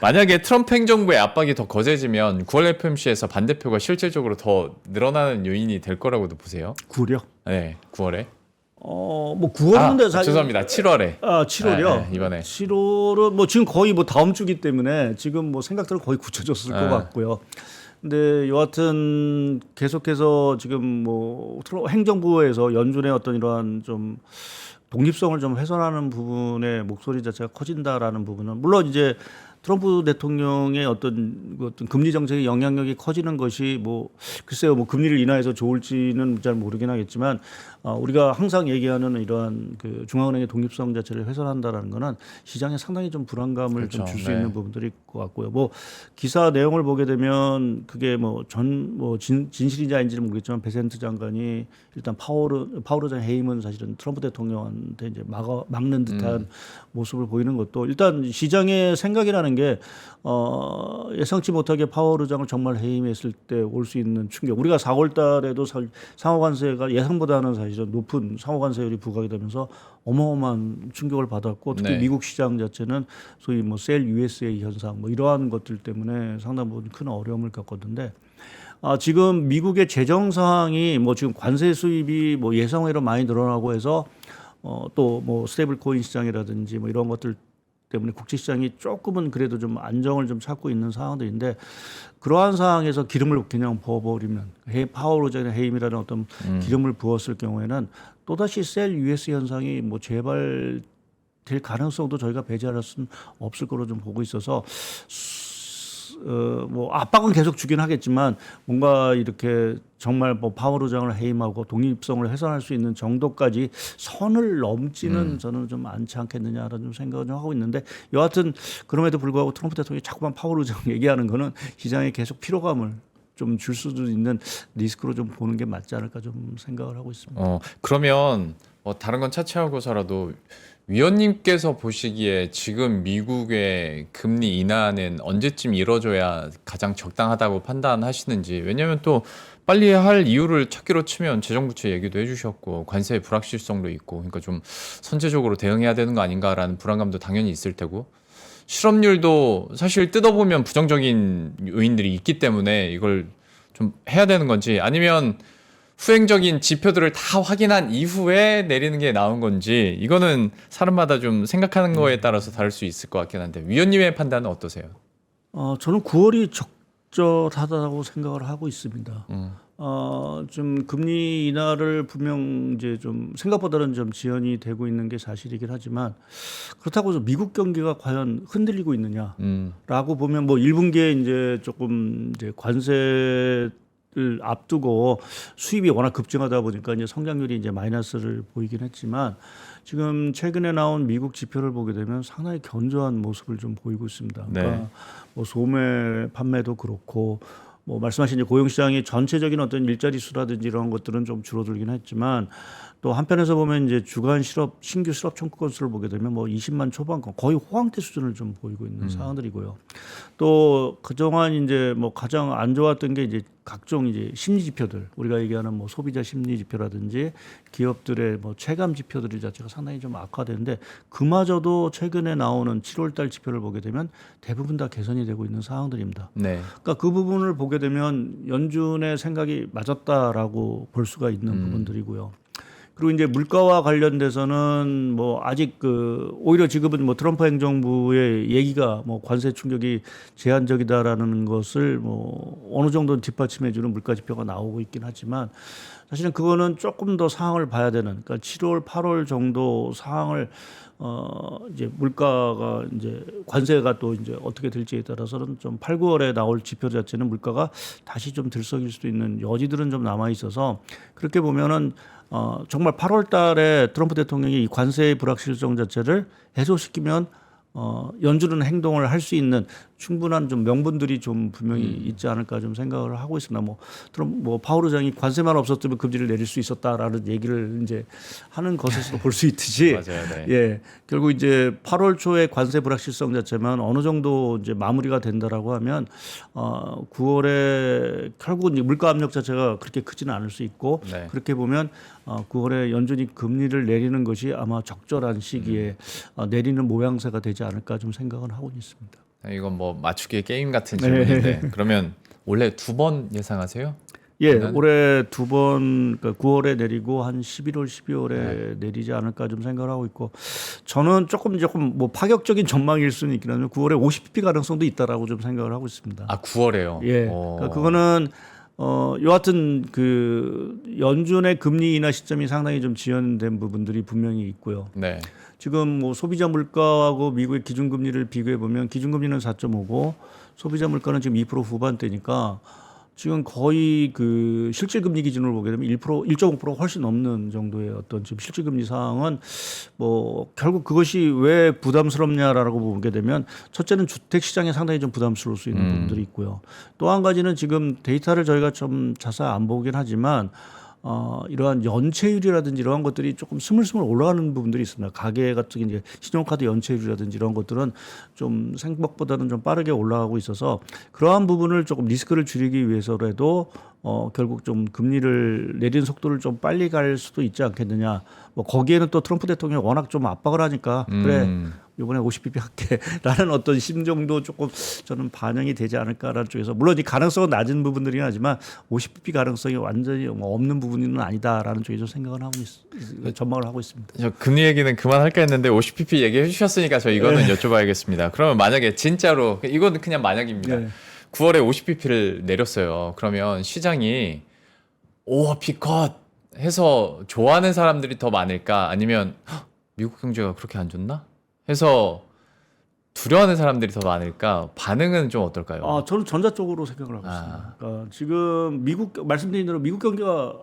만약에 트럼프 행정부의 압박이 더 거세지면 9월 FMC에서 반대표가 실질적으로 더 늘어나는 요인이 될 거라고도 보세요. 구려? 네, 9월에. 뭐 9월인데 사실 죄송합니다. 7월에. 7월이요. 네, 이번에. 7월은 뭐 지금 거의 뭐 다음 주기 때문에 지금 뭐 생각들은 거의 굳혀졌을 것 같고요. 근데 여하튼 계속해서 지금 뭐 행정부에서 연준의 어떤 이러한 좀 독립성을 좀 훼손하는 부분의 목소리 자체가 커진다라는 부분은 물론 이제 트럼프 대통령의 어떤 금리 정책의 영향력이 커지는 것이 뭐 글쎄요, 뭐 금리를 인하해서 좋을지는 잘 모르긴 하겠지만 우리가 항상 얘기하는 이러한 그 중앙은행의 독립성 자체를 훼손한다라는 거는 시장에 상당히 좀 불안감을 좀 줄 수 네. 있는 부분들이 것 같고요. 뭐 기사 내용을 보게 되면 그게 진실인지 아닌지는 모르겠지만 베센트 장관이 일단 파월 의장 해임은 사실은 트럼프 대통령한테 이제 막는 듯한 모습을 보이는 것도 일단 시장의 생각이라는 게 예상치 못하게 파월 의장을 정말 해임했을 때 올 수 있는 충격. 우리가 4월 달에도 상호관세가 예상보다는 사실은 높은 상호관세율이 부과가 되면서 어마어마한 충격을 받았고 특히 네. 미국 시장 자체는 소위 뭐 셀 USA 현상 뭐 이러한 것들 때문에 상당 부분 큰 어려움을 겪었는데 지금 미국의 재정 상황이 뭐 지금 관세 수입이 뭐 예상외로 많이 늘어나고 해서 또 뭐 스테이블 코인 시장이라든지 뭐 이런 것들 때문에 국제 시장이 조금은 그래도 좀 안정을 좀 찾고 있는 상황들인데 그러한 상황에서 기름을 그냥 부어버리면 파월 의장의 해임이라는 어떤 기름을 부었을 경우에는 또다시 셀 US 현상이 뭐 재발될 가능성도 저희가 배제할 수는 없을 거로 좀 보고 있어서 뭐 압박은 계속 주긴 하겠지만 뭔가 이렇게 정말 뭐 파월 의장을 해임하고 독립성을 훼손할 수 있는 정도까지 선을 넘지는 저는 좀 않지 않겠느냐라는 좀 생각을 좀 하고 있는데 여하튼 그럼에도 불구하고 트럼프 대통령이 자꾸만 파월 의장 얘기하는 거는 시장에 계속 피로감을 좀 줄 수도 있는 리스크로 좀 보는 게 맞지 않을까 좀 생각을 하고 있습니다. 그러면 뭐 다른 건 차치하고서라도 위원님께서 보시기에 지금 미국의 금리 인하는 언제쯤 이뤄져야 가장 적당하다고 판단하시는지. 왜냐하면 또 빨리 할 이유를 찾기로 치면 재정부채 얘기도 해주셨고 관세의 불확실성도 있고 그러니까 좀 선제적으로 대응해야 되는 거 아닌가라는 불안감도 당연히 있을 테고 실업률도 사실 뜯어보면 부정적인 요인들이 있기 때문에 이걸 좀 해야 되는 건지 아니면 후행적인 지표들을 다 확인한 이후에 내리는 게 나은 건지 이거는 사람마다 좀 생각하는 거에 따라서 다를 수 있을 것 같긴 한데 위원님의 판단은 어떠세요? 저는 9월이 적절하다고 생각을 하고 있습니다. 좀 금리 인하를 분명 이제 좀 생각보다는 좀 지연이 되고 있는 게 사실이긴 하지만 그렇다고 해서 미국 경기가 과연 흔들리고 있느냐라고 보면 뭐 1분기에 이제 조금 이제 관세를 앞두고 수입이 워낙 급증하다 보니까 이제 성장률이 이제 마이너스를 보이긴 했지만 지금 최근에 나온 미국 지표를 보게 되면 상당히 견조한 모습을 좀 보이고 있습니다. 그러니까 네. 뭐 소매 판매도 그렇고 뭐 말씀하신 이제 고용 시장의 전체적인 어떤 일자리 수라든지 이런 것들은 좀 줄어들긴 했지만 또 한편에서 보면 이제 주간 신규 실업 청구 건수를 보게 되면 뭐 20만 초반권 거의 호황대 수준을 좀 보이고 있는 상황들이고요. 또 그동안 이제 뭐 가장 안 좋았던 게 이제 각종 이제 심리 지표들 우리가 얘기하는 뭐 소비자 심리 지표라든지 기업들의 뭐 체감 지표들 자체가 상당히 좀 악화되는데 그마저도 최근에 나오는 7월달 지표를 보게 되면 대부분 다 개선이 되고 있는 상황들입니다. 네. 그러니까 그 부분을 보게 되면 연준의 생각이 맞았다라고 볼 수가 있는 부분들이고요. 그리고 이제 물가와 관련돼서는 뭐 아직 오히려 지금은 뭐 트럼프 행정부의 얘기가 뭐 관세 충격이 제한적이다라는 것을 뭐 어느 정도는 뒷받침해주는 물가 지표가 나오고 있긴 하지만 사실은 그거는 조금 더 상황을 봐야 되는 그러니까 7월, 8월 정도 상황을 이제 물가가 이제 관세가 또 이제 어떻게 될지에 따라서는 좀 8, 9월에 나올 지표 자체는 물가가 다시 좀 들썩일 수도 있는 여지들은 좀 남아 있어서 그렇게 보면은 정말 8월 달에 트럼프 대통령이 이 관세의 불확실성 자체를 해소시키면 연준은 행동을 할 수 있는 충분한 좀 명분들이 좀 분명히 있지 않을까 좀 생각을 하고 있습니다. 뭐 파월 의장이 관세만 없었으면 금리를 내릴 수 있었다라는 얘기를 이제 하는 것에서도 볼 수 있듯이 맞아요. 네. 예. 결국 이제 8월 초에 관세 불확실성 자체만 어느 정도 이제 마무리가 된다라고 하면 9월에 결국은 이제 물가 압력 자체가 그렇게 크지는 않을 수 있고 네. 그렇게 보면 9월에 연준이 금리를 내리는 것이 아마 적절한 시기에 내리는 모양새가 되지 않을까 좀 생각은 하고 있습니다. 이건 뭐 맞추기 게임 같은 질문인데 그러면 원래 2번 예상하세요? 예, 그러면? 올해 2번 그러니까 9월에 내리고 한 11월, 12월에 내리지 않을까 좀 생각을 하고 있고 저는 조금 뭐 파격적인 전망일 수는 있긴 하지만 9월에 50bp 가능성도 있다라고 좀 생각을 하고 있습니다. 아 9월에요. 예, 그러니까 그거는 여하튼 그 연준의 금리 인하 시점이 상당히 좀 지연된 부분들이 분명히 있고요. 네. 지금 뭐 소비자 물가하고 미국의 기준금리를 비교해 보면 기준금리는 4.5고 소비자 물가는 지금 2% 후반대니까 지금 거의 그 실질금리 기준으로 보게 되면 1.5% 훨씬 넘는 정도의 어떤 지금 실질금리 상황은 뭐 결국 그것이 왜 부담스럽냐라고 보게 되면 첫째는 주택 시장에 상당히 좀 부담스러울 수 있는 부분들이 있고요. 또 한 가지는 지금 데이터를 저희가 좀 자세히 안 보긴 하지만 이러한 연체율이라든지 이러한 것들이 조금 스물스물 올라가는 부분들이 있습니다. 가계 같은 이제 신용카드 연체율이라든지 이런 것들은 좀 생각보다는 좀 빠르게 올라가고 있어서 그러한 부분을 조금 리스크를 줄이기 위해서라도 결국 좀 금리를 내리는 속도를 좀 빨리 갈 수도 있지 않겠느냐. 뭐 거기에는 또 트럼프 대통령이 워낙 좀 압박을 하니까 그래 이번에 50bp 할게라는 어떤 심정도 조금 저는 반영이 되지 않을까라는 쪽에서 물론 이 가능성은 낮은 부분들이긴 하지만 50bp 가능성이 완전히 뭐 없는 부분은 아니다라는 쪽에서 생각을 하고 전망을 하고 있습니다. 저 금리 얘기는 그만할까 했는데 50pp 얘기해 주셨으니까 저 이거는 여쭤봐야겠습니다. 그러면 만약에 진짜로 이건 그냥 만약입니다. 네. 9월에 50pp를 내렸어요. 그러면 시장이 오 피컷 해서 좋아하는 사람들이 더 많을까 아니면 미국 경제가 그렇게 안 좋나 해서 두려워하는 사람들이 더 많을까 반응은 좀 어떨까요? 저는 전자 쪽으로 생각을 하고 있습니다. 그러니까 지금 미국 말씀드린 대로 미국 경기가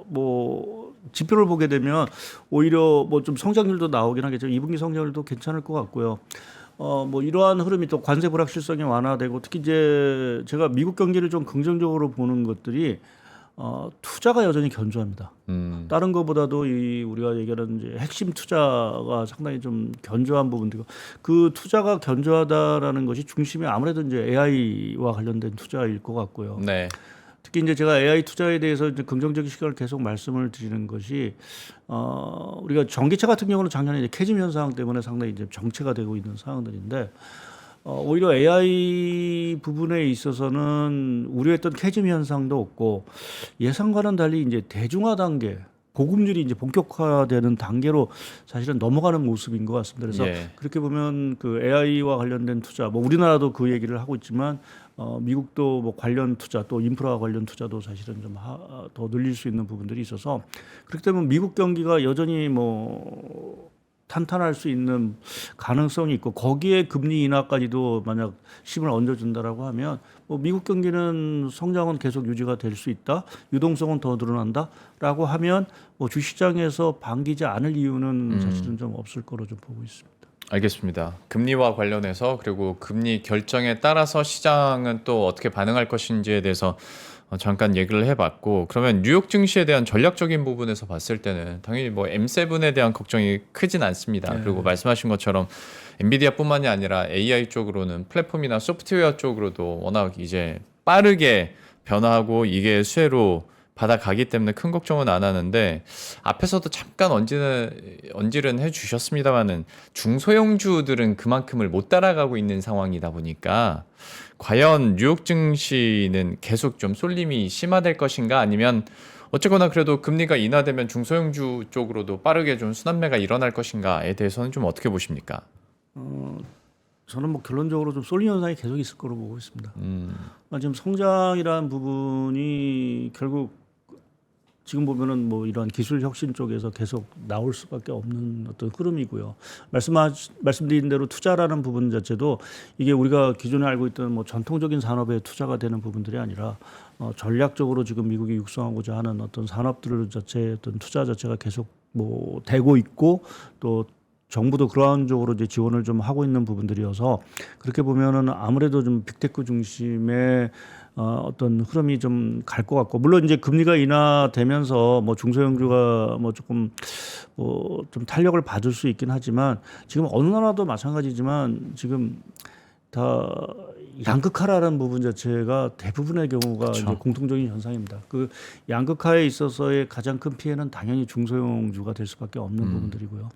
뭐 지표를 보게 되면 오히려 뭐 좀 성장률도 나오긴 하겠죠. 2분기 성장률도 괜찮을 것 같고요. 뭐 이러한 흐름이 또 관세 불확실성이 완화되고 특히 이제 제가 미국 경기를 좀 긍정적으로 보는 것들이 투자가 여전히 견조합니다. 다른 것보다도 이 우리가 얘기하는 이제 핵심 투자가 상당히 좀 견조한 부분들이고 그 투자가 견조하다라는 것이 중심이 아무래도 이제 AI와 관련된 투자일 것 같고요. 네. 특히 이제 제가 AI 투자에 대해서 이제 긍정적인 시각을 계속 말씀을 드리는 것이 우리가 전기차 같은 경우는 작년에 이제 캐즘 현상 때문에 상당히 이제 정체가 되고 있는 상황들인데 오히려 AI 부분에 있어서는 우려했던 캐즘 현상도 없고 예상과는 달리 이제 대중화 단계 보급률이 이제 본격화되는 단계로 사실은 넘어가는 모습인 것 같습니다. 그래서 예. 그렇게 보면 그 AI와 관련된 투자, 뭐 우리나라도 그 얘기를 하고 있지만 미국도 뭐 관련 투자 또 인프라 관련 투자도 사실은 좀 더 늘릴 수 있는 부분들이 있어서 그렇기 때문에 미국 경기가 여전히 뭐 탄탄할 수 있는 가능성이 있고 거기에 금리 인하까지도 만약 힘을 얹어준다라고 하면 뭐 미국 경기는 성장은 계속 유지가 될 수 있다, 유동성은 더 늘어난다라고 하면 뭐 주시장에서 반기지 않을 이유는 사실은 좀 없을 거로 좀 보고 있습니다. 알겠습니다. 금리와 관련해서 그리고 금리 결정에 따라서 시장은 또 어떻게 반응할 것인지에 대해서 잠깐 얘기를 해봤고 그러면 뉴욕 증시에 대한 전략적인 부분에서 봤을 때는 당연히 뭐 M7에 대한 걱정이 크진 않습니다. 네. 그리고 말씀하신 것처럼 엔비디아뿐만이 아니라 AI 쪽으로는 플랫폼이나 소프트웨어 쪽으로도 워낙 이제 빠르게 변화하고 이게 수혜로 받아가기 때문에 큰 걱정은 안 하는데 앞에서도 잠깐 언질은 해주셨습니다만은 중소형주들은 그만큼을 못 따라가고 있는 상황이다 보니까 과연 뉴욕 증시는 계속 좀 쏠림이 심화될 것인가 아니면 어쨌거나 그래도 금리가 인하되면 중소형주 쪽으로도 빠르게 좀 순환매가 일어날 것인가에 대해서는 좀 어떻게 보십니까? 저는 뭐 결론적으로 좀 쏠림 현상이 계속 있을 거로 보고 있습니다. 지금 성장이라는 부분이 결국 지금 보면은 뭐 이런 기술 혁신 쪽에서 계속 나올 수밖에 없는 어떤 흐름이고요. 말씀드린 대로 투자라는 부분 자체도 이게 우리가 기존에 알고 있던 뭐 전통적인 산업에 투자가 되는 부분들이 아니라 전략적으로 지금 미국이 육성하고자 하는 어떤 산업들 자체의 어떤 투자 자체가 계속 뭐 되고 있고 또 정부도 그러한 쪽으로 이제 지원을 좀 하고 있는 부분들이어서 그렇게 보면은 아무래도 좀 빅테크 중심의 어떤 흐름이 좀 갈 것 같고 물론 이제 금리가 인하되면서 뭐 중소형주가 뭐 조금 뭐 좀 탄력을 받을 수 있긴 하지만 지금 어느 나라도 마찬가지지만 지금 다 양극화라는 부분 자체가 대부분의 경우가 이제 공통적인 현상입니다. 그 양극화에 있어서의 가장 큰 피해는 당연히 중소형주가 될 수밖에 없는 부분들이고요.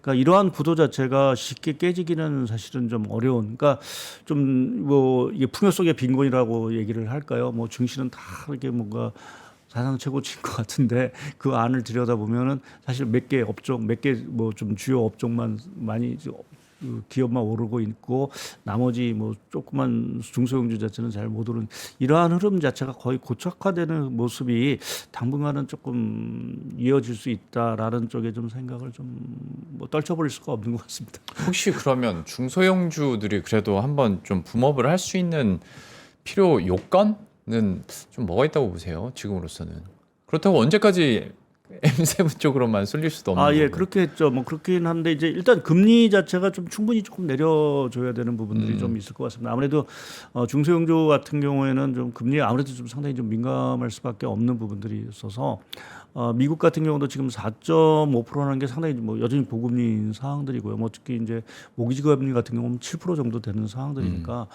그러니까 이러한 구도 자체가 쉽게 깨지기는 사실은 좀 어려운. 그러니까 좀 뭐 이게 풍요 속의 빈곤이라고 얘기를 할까요? 뭐 증시는 다 이렇게 뭔가 사상 최고치인 것 같은데 그 안을 들여다 보면은 사실 몇 개 업종, 몇 개 뭐 좀 주요 업종만 많이 그 기업만 오르고 있고 나머지 뭐 조그만 중소형주 자체는 잘 못 오른 이러한 흐름 자체가 거의 고착화되는 모습이 당분간은 조금 이어질 수 있다라는 쪽에 좀 생각을 좀 뭐 떨쳐버릴 수가 없는 것 같습니다. 혹시 그러면 중소형주들이 그래도 한번 좀 붐업을 할 수 있는 필요 요건은 좀 뭐가 있다고 보세요? 지금으로서는. 그렇다고 언제까지 M7 쪽으로만 쏠릴 수도 없는 예, 거고. 그렇게 했죠. 뭐 그렇긴 한데 이제 일단 금리 자체가 좀 충분히 조금 내려줘야 되는 부분들이 좀 있을 것 같습니다. 아무래도 중소형주 같은 경우에는 좀 금리에 아무래도 좀 상당히 좀 민감할 수밖에 없는 부분들이 있어서 미국 같은 경우도 지금 4.5%라는 게 상당히 뭐 여전히 고금리인 상황들이고요. 뭐 특히 이제 모기지금리 같은 경우는 7% 정도 되는 상황들이니까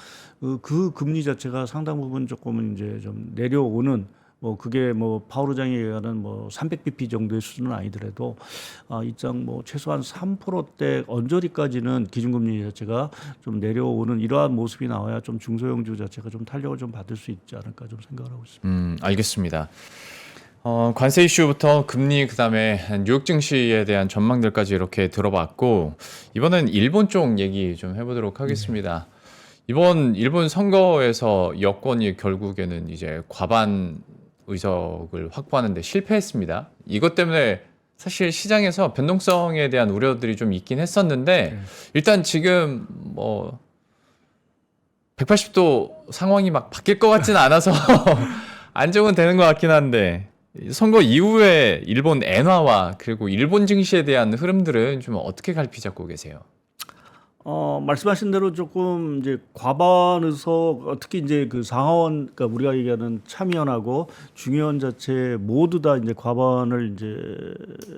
그 금리 자체가 상당 부분 조금은 이제 좀 내려오는 뭐 그게 뭐 파월 의장이 얘기하는 뭐 300bp 정도의 수준은 아니더라도 이장 뭐 최소한 3%대 언저리까지는 기준금리 자체가 좀 내려오는 이러한 모습이 나와야 좀 중소형주 자체가 좀 탄력을 좀 받을 수 있지 않을까 좀 생각을 하고 있습니다. 알겠습니다. 관세 이슈부터 금리 그다음에 뉴욕 증시에 대한 전망들까지 이렇게 들어봤고 이번엔 일본 쪽 얘기 좀 해보도록 하겠습니다. 이번 일본 선거에서 여권이 결국에는 이제 과반 의석을 확보하는데 실패했습니다. 이것 때문에 사실 시장에서 변동성에 대한 우려들이 좀 있긴 했었는데 일단 지금 뭐 180도 상황이 막 바뀔 것 같지는 않아서 안정은 되는 것 같긴 한데 선거 이후에 일본 엔화와 그리고 일본 증시에 대한 흐름들은 좀 어떻게 갈피 잡고 계세요? 말씀하신 대로 조금 이제 과반 의석 특히 이제 그 상하원 그러니까 우리가 얘기하는 참의원하고 중의원 자체 모두 다 이제 과반을 이제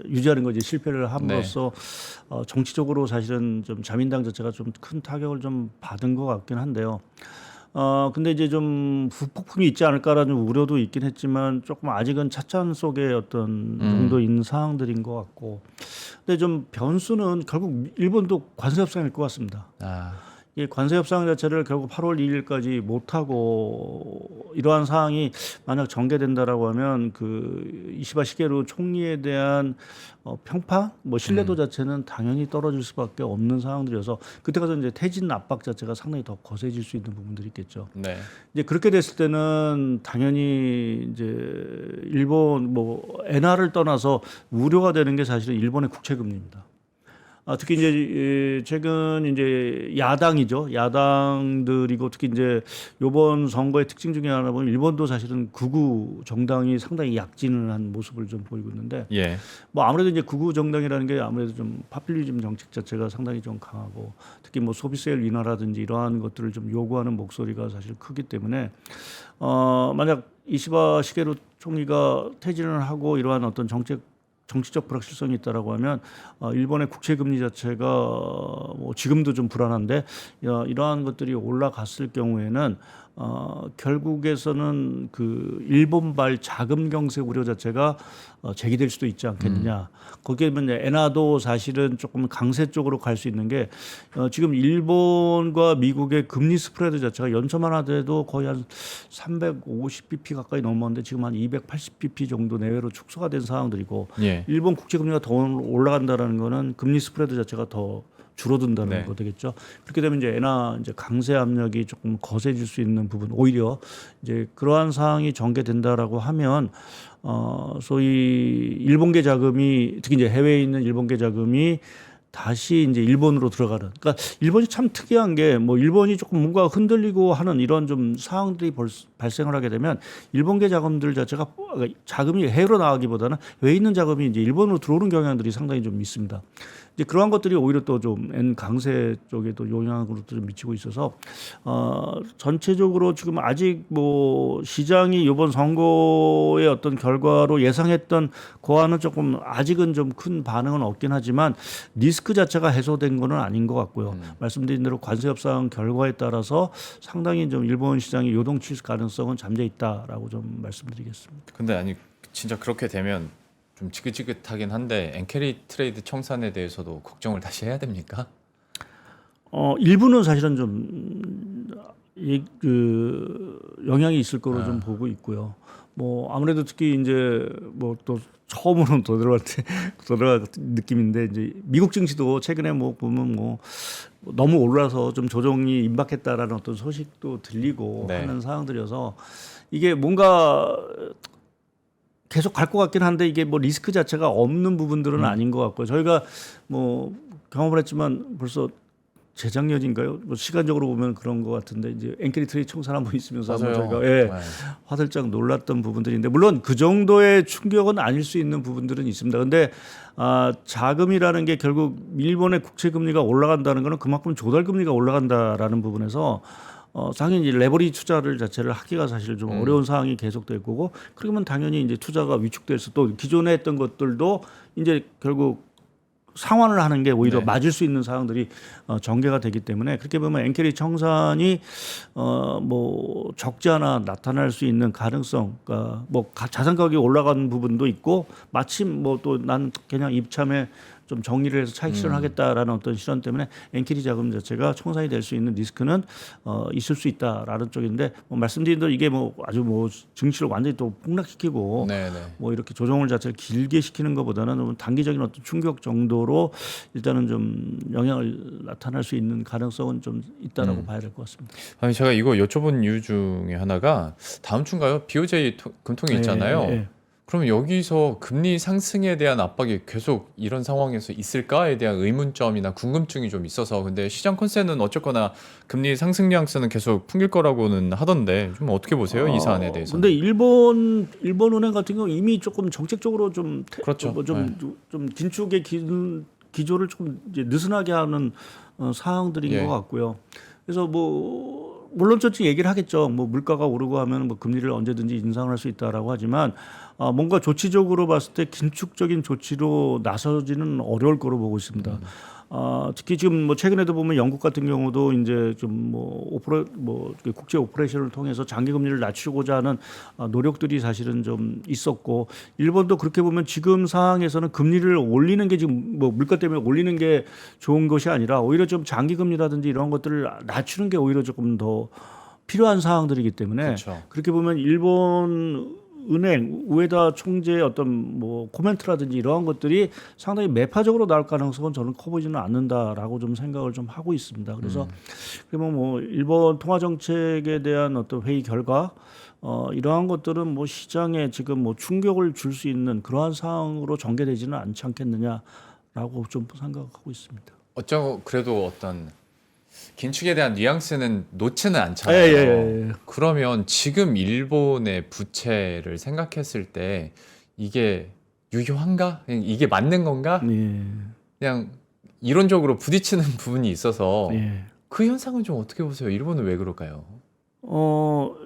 유지하는 거 이제 실패를 함으로써 정치적으로 사실은 좀 자민당 자체가 좀 큰 타격을 좀 받은 것 같긴 한데요. 근데 이제 좀 후폭풍이 있지 않을까라는 우려도 있긴 했지만 조금 아직은 차찬 속의 어떤 정도인 상황들인 것 같고. 근데 좀 변수는 결국 일본도 관세 협상일 것 같습니다. 이 관세 협상 자체를 결국 8월 2일까지 못 하고 이러한 사항이 만약 전개된다라고 하면 그 이시바 시게루 총리에 대한 평판, 뭐 신뢰도 자체는 당연히 떨어질 수밖에 없는 상황들이어서 그때 가서 이제 퇴진 압박 자체가 상당히 더 거세질 수 있는 부분들이 있겠죠. 네. 이제 그렇게 됐을 때는 당연히 이제 일본 뭐 엔화를 떠나서 우려가 되는 게 사실은 일본의 국채 금리입니다. 특히 이제 최근 이제 야당이죠. 야당들이고 특히 이제 이번 선거의 특징 중에 하나 보면 일본도 사실은 극우 정당이 상당히 약진을 한 모습을 좀 보이고 있는데 뭐 아무래도 이제 극우 정당이라는 게 아무래도 좀 파퓰리즘 정책 자체가 상당히 좀 강하고 특히 뭐 소비세율 인하라든지 이러한 것들을 좀 요구하는 목소리가 사실 크기 때문에 만약 이시바 시게루 총리가 퇴진을 하고 이러한 어떤 정치적 불확실성이 있다라고 하면 일본의 국채 금리 자체가 뭐 지금도 좀 불안한데 이러한 것들이 올라갔을 경우에는 결국에서는 그 일본발 자금 경세 우려 자체가 제기될 수도 있지 않겠느냐. 거기에 이제 엔화도 사실은 조금 강세 쪽으로 갈 수 있는 게 지금 일본과 미국의 금리 스프레드 자체가 연초만 하더라도 거의 한 350bp 가까이 넘었는데 지금 한 280bp 정도 내외로 축소가 된 상황들이고 일본 국채 금리가 더 올라간다라는 거는 금리 스프레드 자체가 더 줄어든다는 거 되겠죠. 그렇게 되면 이제 엔화 이제 강세 압력이 조금 거세질 수 있는 부분 오히려 이제 그러한 상황이 전개된다라고 하면 소위 일본계 자금이 특히 이제 해외에 있는 일본계 자금이 다시 이제 일본으로 들어가는. 그러니까 일본이 참 특이한 게 뭐 일본이 조금 뭔가 흔들리고 하는 이런 좀 상황들이 발생을 하게 되면 일본계 자금들 자체가 자금이 해외로 나가기보다는 외에 있는 자금이 이제 일본으로 들어오는 경향들이 상당히 좀 있습니다. 이제 그러한 것들이 오히려 또 좀 엔 강세 쪽에도 영향으로 좀 미치고 있어서 전체적으로 지금 아직 뭐 시장이 이번 선거의 어떤 결과로 예상했던 거와는 조금 아직은 좀 큰 반응은 없긴 하지만 리스크 자체가 해소된 거는 아닌 것 같고요. 말씀드린 대로 관세 협상 결과에 따라서 상당히 좀 일본 시장이 요동칠 가능성은 잠재 있다라고 좀 말씀드리겠습니다. 근데 아니 진짜 그렇게 되면 좀 지긋지긋하긴 한데 엔캐리 트레이드 청산에 대해서도 걱정을 다시 해야 됩니까? 일부는 사실은 좀 영향이 있을 거로 좀 보고 있고요. 뭐 아무래도 특히 이제 뭐 또 처음으로 돌아간 느낌인데 이제 미국 증시도 최근에 뭐 보면 뭐 너무 올라서 좀 조정이 임박했다라는 어떤 소식도 들리고 네. 하는 상황들이어서 이게 뭔가 계속 갈 것 같긴 한데 이게 뭐 리스크 자체가 없는 부분들은 아닌 것 같고요. 저희가 뭐 경험을 했지만 벌써 재작년인가요? 뭐 시간적으로 보면 그런 것 같은데 이제 엔케리 트레이 청산 한번 있으면서 한번 맞아요. 저희가 네. 화들짝 놀랐던 부분들인데 물론 그 정도의 충격은 아닐 수 있는 부분들은 있습니다. 근데 자금이라는 게 결국 일본의 국채 금리가 올라간다는 거는 그만큼 조달 금리가 올라간다라는 부분에서 당연히 이제 레버리지 투자를 자체를 하기가 사실 좀 어려운 상황이 계속될 거고 그러면 당연히 이제 투자가 위축돼서 또 기존에 했던 것들도 이제 결국 상환을 하는 게 오히려 네. 맞을 수 있는 상황들이 전개가 되기 때문에 그렇게 보면 엔케리 청산이 뭐 적지 않아 나타날 수 있는 가능성, 그러니까 뭐 자산 가격이 올라간 부분도 있고 마침 뭐 또 난 그냥 입참에 좀 정리를 해서 차익 실현하겠다라는 어떤 실현 때문에 엔케리 자금 자체가 청산이 될 수 있는 리스크는 있을 수 있다라는 쪽인데 뭐 말씀드린 대로 이게 뭐 아주 뭐 증시를 완전히 또 폭락시키고 네. 뭐 이렇게 조정을 자체를 길게 시키는 것보다는 좀 단기적인 어떤 충격 정도로 일단은 좀 영향을 나타날 수 있는 가능성은 좀 있다라고 봐야 될 것 같습니다. 아니 제가 이거 여쭤본 이유 중에 하나가 다음 주인가요? BOJ 금통이 있잖아요. 예. 그러면 여기서 금리 상승에 대한 압박이 계속 이런 상황에서 있을까에 대한 의문점이나 궁금증이 좀 있어서 근데 시장 컨센은 어쨌거나 금리 상승 뉘앙스는 계속 풍길 거라고는 하던데 좀 어떻게 보세요? 이 사안에 대해서. 근데 일본 은행 같은 경우 이미 조금 정책적으로 좀 그렇죠. 좀 긴축의 기조를 조금 이제 느슨하게 하는 상황들인 예. 것 같고요. 그래서 뭐 물론 저쪽 얘기를 하겠죠. 뭐 물가가 오르고 하면 뭐 금리를 언제든지 인상할 수 있다라고 하지만 뭔가 조치적으로 봤을 때 긴축적인 조치로 나서지는 어려울 거로 보고 있습니다. 특히 지금 뭐 최근에도 보면 영국 같은 경우도 이제 좀 뭐 국제 오퍼레이션을 통해서 장기 금리를 낮추고자 하는 노력들이 사실은 좀 있었고 일본도 그렇게 보면 지금 상황에서는 금리를 올리는 게 지금 뭐 물가 때문에 올리는 게 좋은 것이 아니라 오히려 좀 장기 금리라든지 이런 것들을 낮추는 게 오히려 조금 더 필요한 상황들이기 때문에 그렇죠. 그렇게 보면 일본 은행 우에다 총재의 어떤 뭐 코멘트라든지 이러한 것들이 상당히 매파적으로 나올 가능성은 저는 커 보이지는 않는다라고 좀 생각을 좀 하고 있습니다. 그래서 그러면 뭐 일본 통화 정책에 대한 어떤 회의 결과 이러한 것들은 뭐 시장에 지금 뭐 충격을 줄 수 있는 그러한 상황으로 전개되지는 않지 않겠느냐라고 좀 생각하고 있습니다. 그래도 어떤 긴축에 대한 뉘앙스는 놓지는 않잖아요. 예. 그러면 지금 일본의 부채를 생각했을 때 이게 유효한가? 그냥 이게 맞는 건가? 예. 그냥 이론적으로 부딪히는 부분이 있어서 예. 그 현상은 좀 어떻게 보세요? 일본은 왜 그럴까요?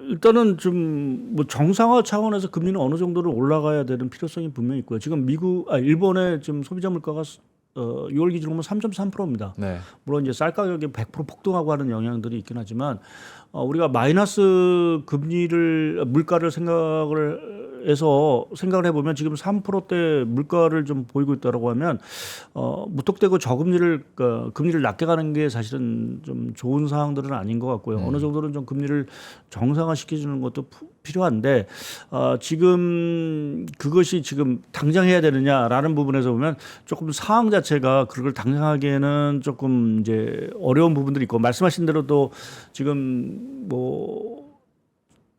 일단은 좀 뭐 정상화 차원에서 금리는 어느 정도로 올라가야 되는 필요성이 분명히 있고요. 지금 일본의 지금 소비자 물가가 6월 기준으로 보면 3.3%입니다. 네. 물론 이제 쌀 가격이 100% 폭등하고 하는 영향들이 있긴 하지만 우리가 마이너스 금리를 물가를 생각을 해보면 지금 3%대 물가를 좀 보이고 있다라고 하면 무턱대고 저금리를 금리를 낮게 가는 게 사실은 좀 좋은 상황들은 아닌 것 같고요. 어느 정도는 좀 금리를 정상화시켜주는 것도 필요한데 지금 그것이 지금 당장 해야 되느냐라는 부분에서 보면 조금 상황 자체가 그걸 당장 하기에는 조금 이제 어려운 부분들이 있고 말씀하신 대로 또 지금 뭐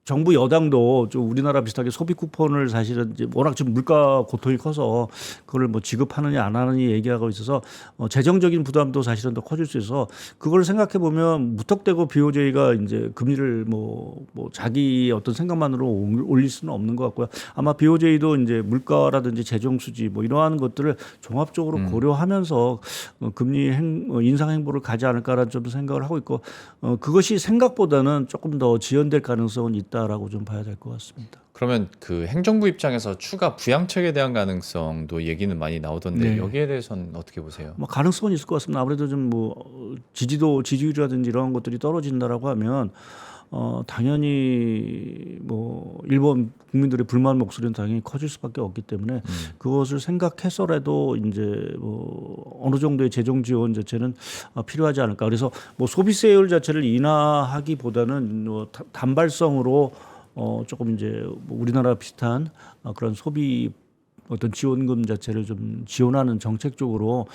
정부 여당도 좀 우리나라 비슷하게 소비 쿠폰을 사실은 이제 워낙 지금 물가 고통이 커서 그걸 뭐 지급하느냐 안 하느냐 얘기하고 있어서 재정적인 부담도 사실은 더 커질 수 있어서 그걸 생각해 보면 무턱대고 BOJ가 이제 금리를 뭐 자기 어떤 생각만으로 올릴 수는 없는 것 같고요. 아마 BOJ도 이제 물가라든지 재정 수지 뭐 이러한 것들을 종합적으로 고려하면서 금리 인상 행보를 가지 않을까라는 좀 생각을 하고 있고 그것이 생각보다는 조금 더 지연될 가능성은 있다라고 좀 봐야 될 것 같습니다. 그러면 그 행정부 입장에서 추가 부양책에 대한 가능성도 얘기는 많이 나오던데 네. 여기에 대해서는 어떻게 보세요? 뭐 가능성은 있을 것 같습니다. 아무래도 좀 뭐 지지율이라든지 이런 것들이 떨어진다라고 하면 당연히 뭐 일본 국민들의 불만 목소리는 당연히 커질 수밖에 없기 때문에 그것을 생각해서라도 이제 뭐 어느 정도의 재정 지원 자체는 필요하지 않을까. 그래서 뭐 소비세율 자체를 인하하기보다는 뭐 단발성으로 조금 이제 뭐 우리나라 비슷한 그런 소비 어떤 지원금 자체를 좀 지원하는 정책 쪽으로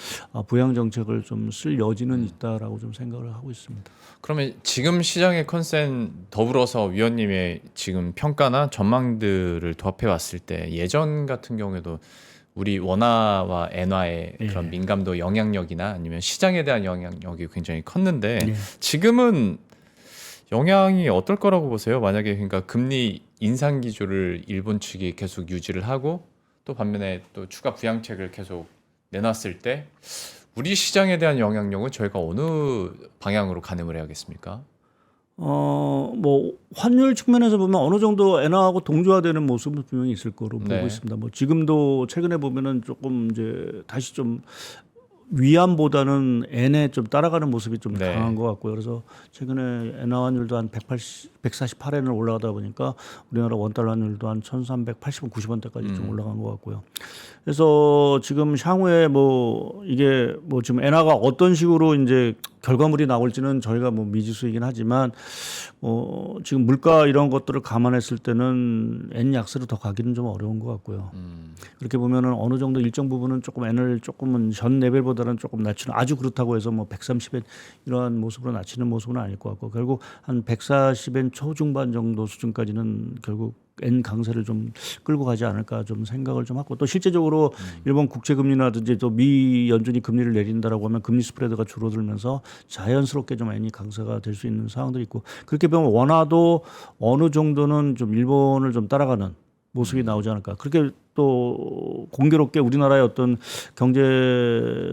부양 정책을 좀 쓸 여지는 있다라고 좀 생각을 하고 있습니다. 그러면 지금 시장의 컨센 더불어서 위원님의 지금 평가나 전망들을 도합해 왔을 때 예전 같은 경우에도 우리 원화와 엔화의 예. 그런 민감도 영향력이나 아니면 시장에 대한 영향력이 굉장히 컸는데 예. 지금은 영향이 어떨 거라고 보세요? 만약에 그러니까 금리 인상 기조를 일본 측이 계속 유지를 하고 또 반면에 또 추가 부양책을 계속 내놨을 때 우리 시장에 대한 영향력은 저희가 어느 방향으로 가늠을 해야겠습니까? 뭐 환율 측면에서 보면 어느 정도 엔화하고 동조화되는 모습은 분명히 있을 거로 네. 보고 있습니다. 뭐 지금도 최근에 보면은 조금 이제 다시 좀 위안보다는 엔에 좀 따라가는 모습이 좀 네. 강한 것 같고요. 그래서 최근에 엔화 환율도 한 148엔을 올라가다 보니까 우리나라 원달러 환율도 한 1,380원, 90원대까지 좀 올라간 것 같고요. 그래서 지금 향후에 뭐 이게 뭐 지금 엔화가 어떤 식으로 이제 결과물이 나올지는 저희가 뭐 미지수이긴 하지만 지금 물가 이런 것들을 감안했을 때는 엔 약세로 더 가기는 좀 어려운 것 같고요. 그렇게 보면은 어느 정도 일정 부분은 조금 엔을 조금은 전 레벨보다는 조금 낮추는 아주 그렇다고 해서 뭐 130엔 이러한 모습으로 낮추는 모습은 아닐 것 같고 결국 한 140엔 초중반 정도 수준까지는 결국 엔 강세를 좀 끌고 가지 않을까 좀 생각을 좀 하고 또 실제적으로 일본 국채 금리라든지 또 미 연준이 금리를 내린다라고 하면 금리 스프레드가 줄어들면서 자연스럽게 좀 엔이 강세가 될 수 있는 상황들이 있고 그렇게 보면 원화도 어느 정도는 좀 일본을 좀 따라가는 모습이 나오지 않을까. 그렇게 또 공교롭게 우리나라의 어떤 경제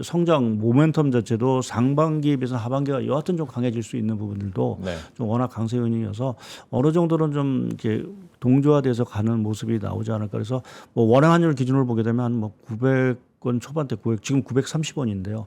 성장 모멘텀 자체도 상반기에 비해서 하반기가 여하튼 좀 강해질 수 있는 부분들도 네. 좀 워낙 강세 요인이어서 어느 정도는 좀 이렇게 동조화돼서 가는 모습이 나오지 않을까. 그래서 뭐 원화 환율 기준으로 보게 되면 한 뭐 900원 초반대 900 지금 930원인데요.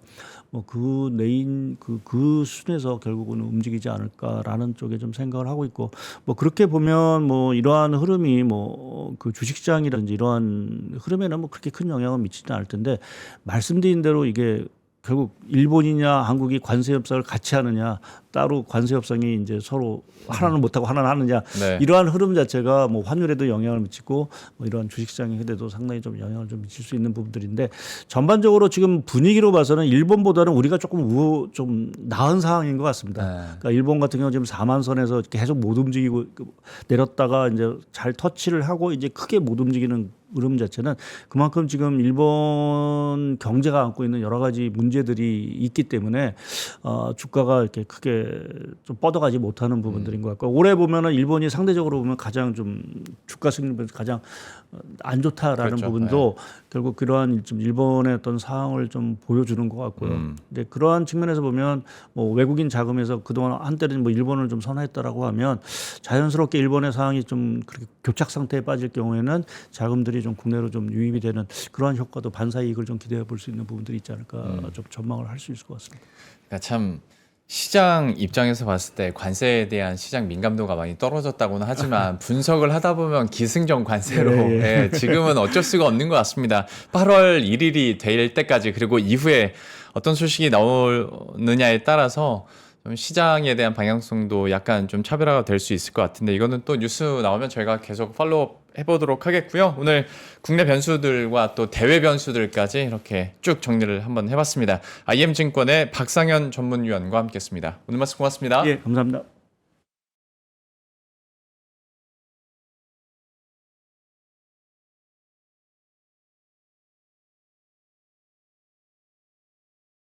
뭐 그 내인 그 수준에서 결국은 움직이지 않을까라는 쪽에 좀 생각을 하고 있고 뭐 그렇게 보면 뭐 이러한 흐름이 뭐 그 주식시장이라든지 이러한 흐름에는 뭐 그렇게 큰 영향을 미치지는 않을 텐데 말씀드린 대로 이게 결국 일본이냐 한국이 관세 협상을 같이 하느냐 따로 관세 협상이 이제 서로 하나는 못하고 하나는 하느냐 네. 이러한 흐름 자체가 뭐 환율에도 영향을 미치고 뭐 이러한 주식시장의 흐름에도 상당히 좀 영향을 좀 미칠 수 있는 부분들인데 전반적으로 지금 분위기로 봐서는 일본보다는 우리가 조금 좀 나은 상황인 것 같습니다. 네. 그러니까 일본 같은 경우 지금 4만 선에서 계속 못 움직이고 내렸다가 이제 잘 터치를 하고 이제 크게 못 움직이는 흐름 자체는 그만큼 지금 일본 경제가 안고 있는 여러 가지 문제들이 있기 때문에 주가가 이렇게 크게 좀 뻗어가지 못하는 부분들인 것 같고 올해 보면은 일본이 상대적으로 보면 가장 좀 주가 승률에서 가장 안 좋다라는 그렇죠. 부분도 결국 그러한 좀 일본의 어떤 상황을 좀 보여주는 것 같고요. 근데 그러한 측면에서 보면 뭐 외국인 자금에서 그동안 한때는 뭐 일본을 좀 선호했다라고 하면 자연스럽게 일본의 상황이 좀 그렇게 교착 상태에 빠질 경우에는 자금들이 좀 국내로 좀 유입이 되는 그러한 효과도 반사 이익을 좀 기대해 볼 수 있는 부분들이 있지 않을까 좀 전망을 할 수 있을 것 같습니다. 그러니까 참 시장 입장에서 봤을 때 관세에 대한 시장 민감도가 많이 떨어졌다고는 하지만 분석을 하다 보면 기승전 관세로 예, 지금은 어쩔 수가 없는 것 같습니다. 8월 1일이 될 때까지 그리고 이후에 어떤 소식이 나오느냐에 따라서 좀 시장에 대한 방향성도 약간 좀 차별화가 될 수 있을 것 같은데 이거는 또 뉴스 나오면 저희가 계속 팔로우 해보도록 하겠고요. 오늘 국내 변수들과 또 대외 변수들까지 이렇게 쭉 정리를 한번 해봤습니다. IM증권의 박상현 전문위원과 함께했습니다. 오늘 말씀 고맙습니다. 예, 감사합니다.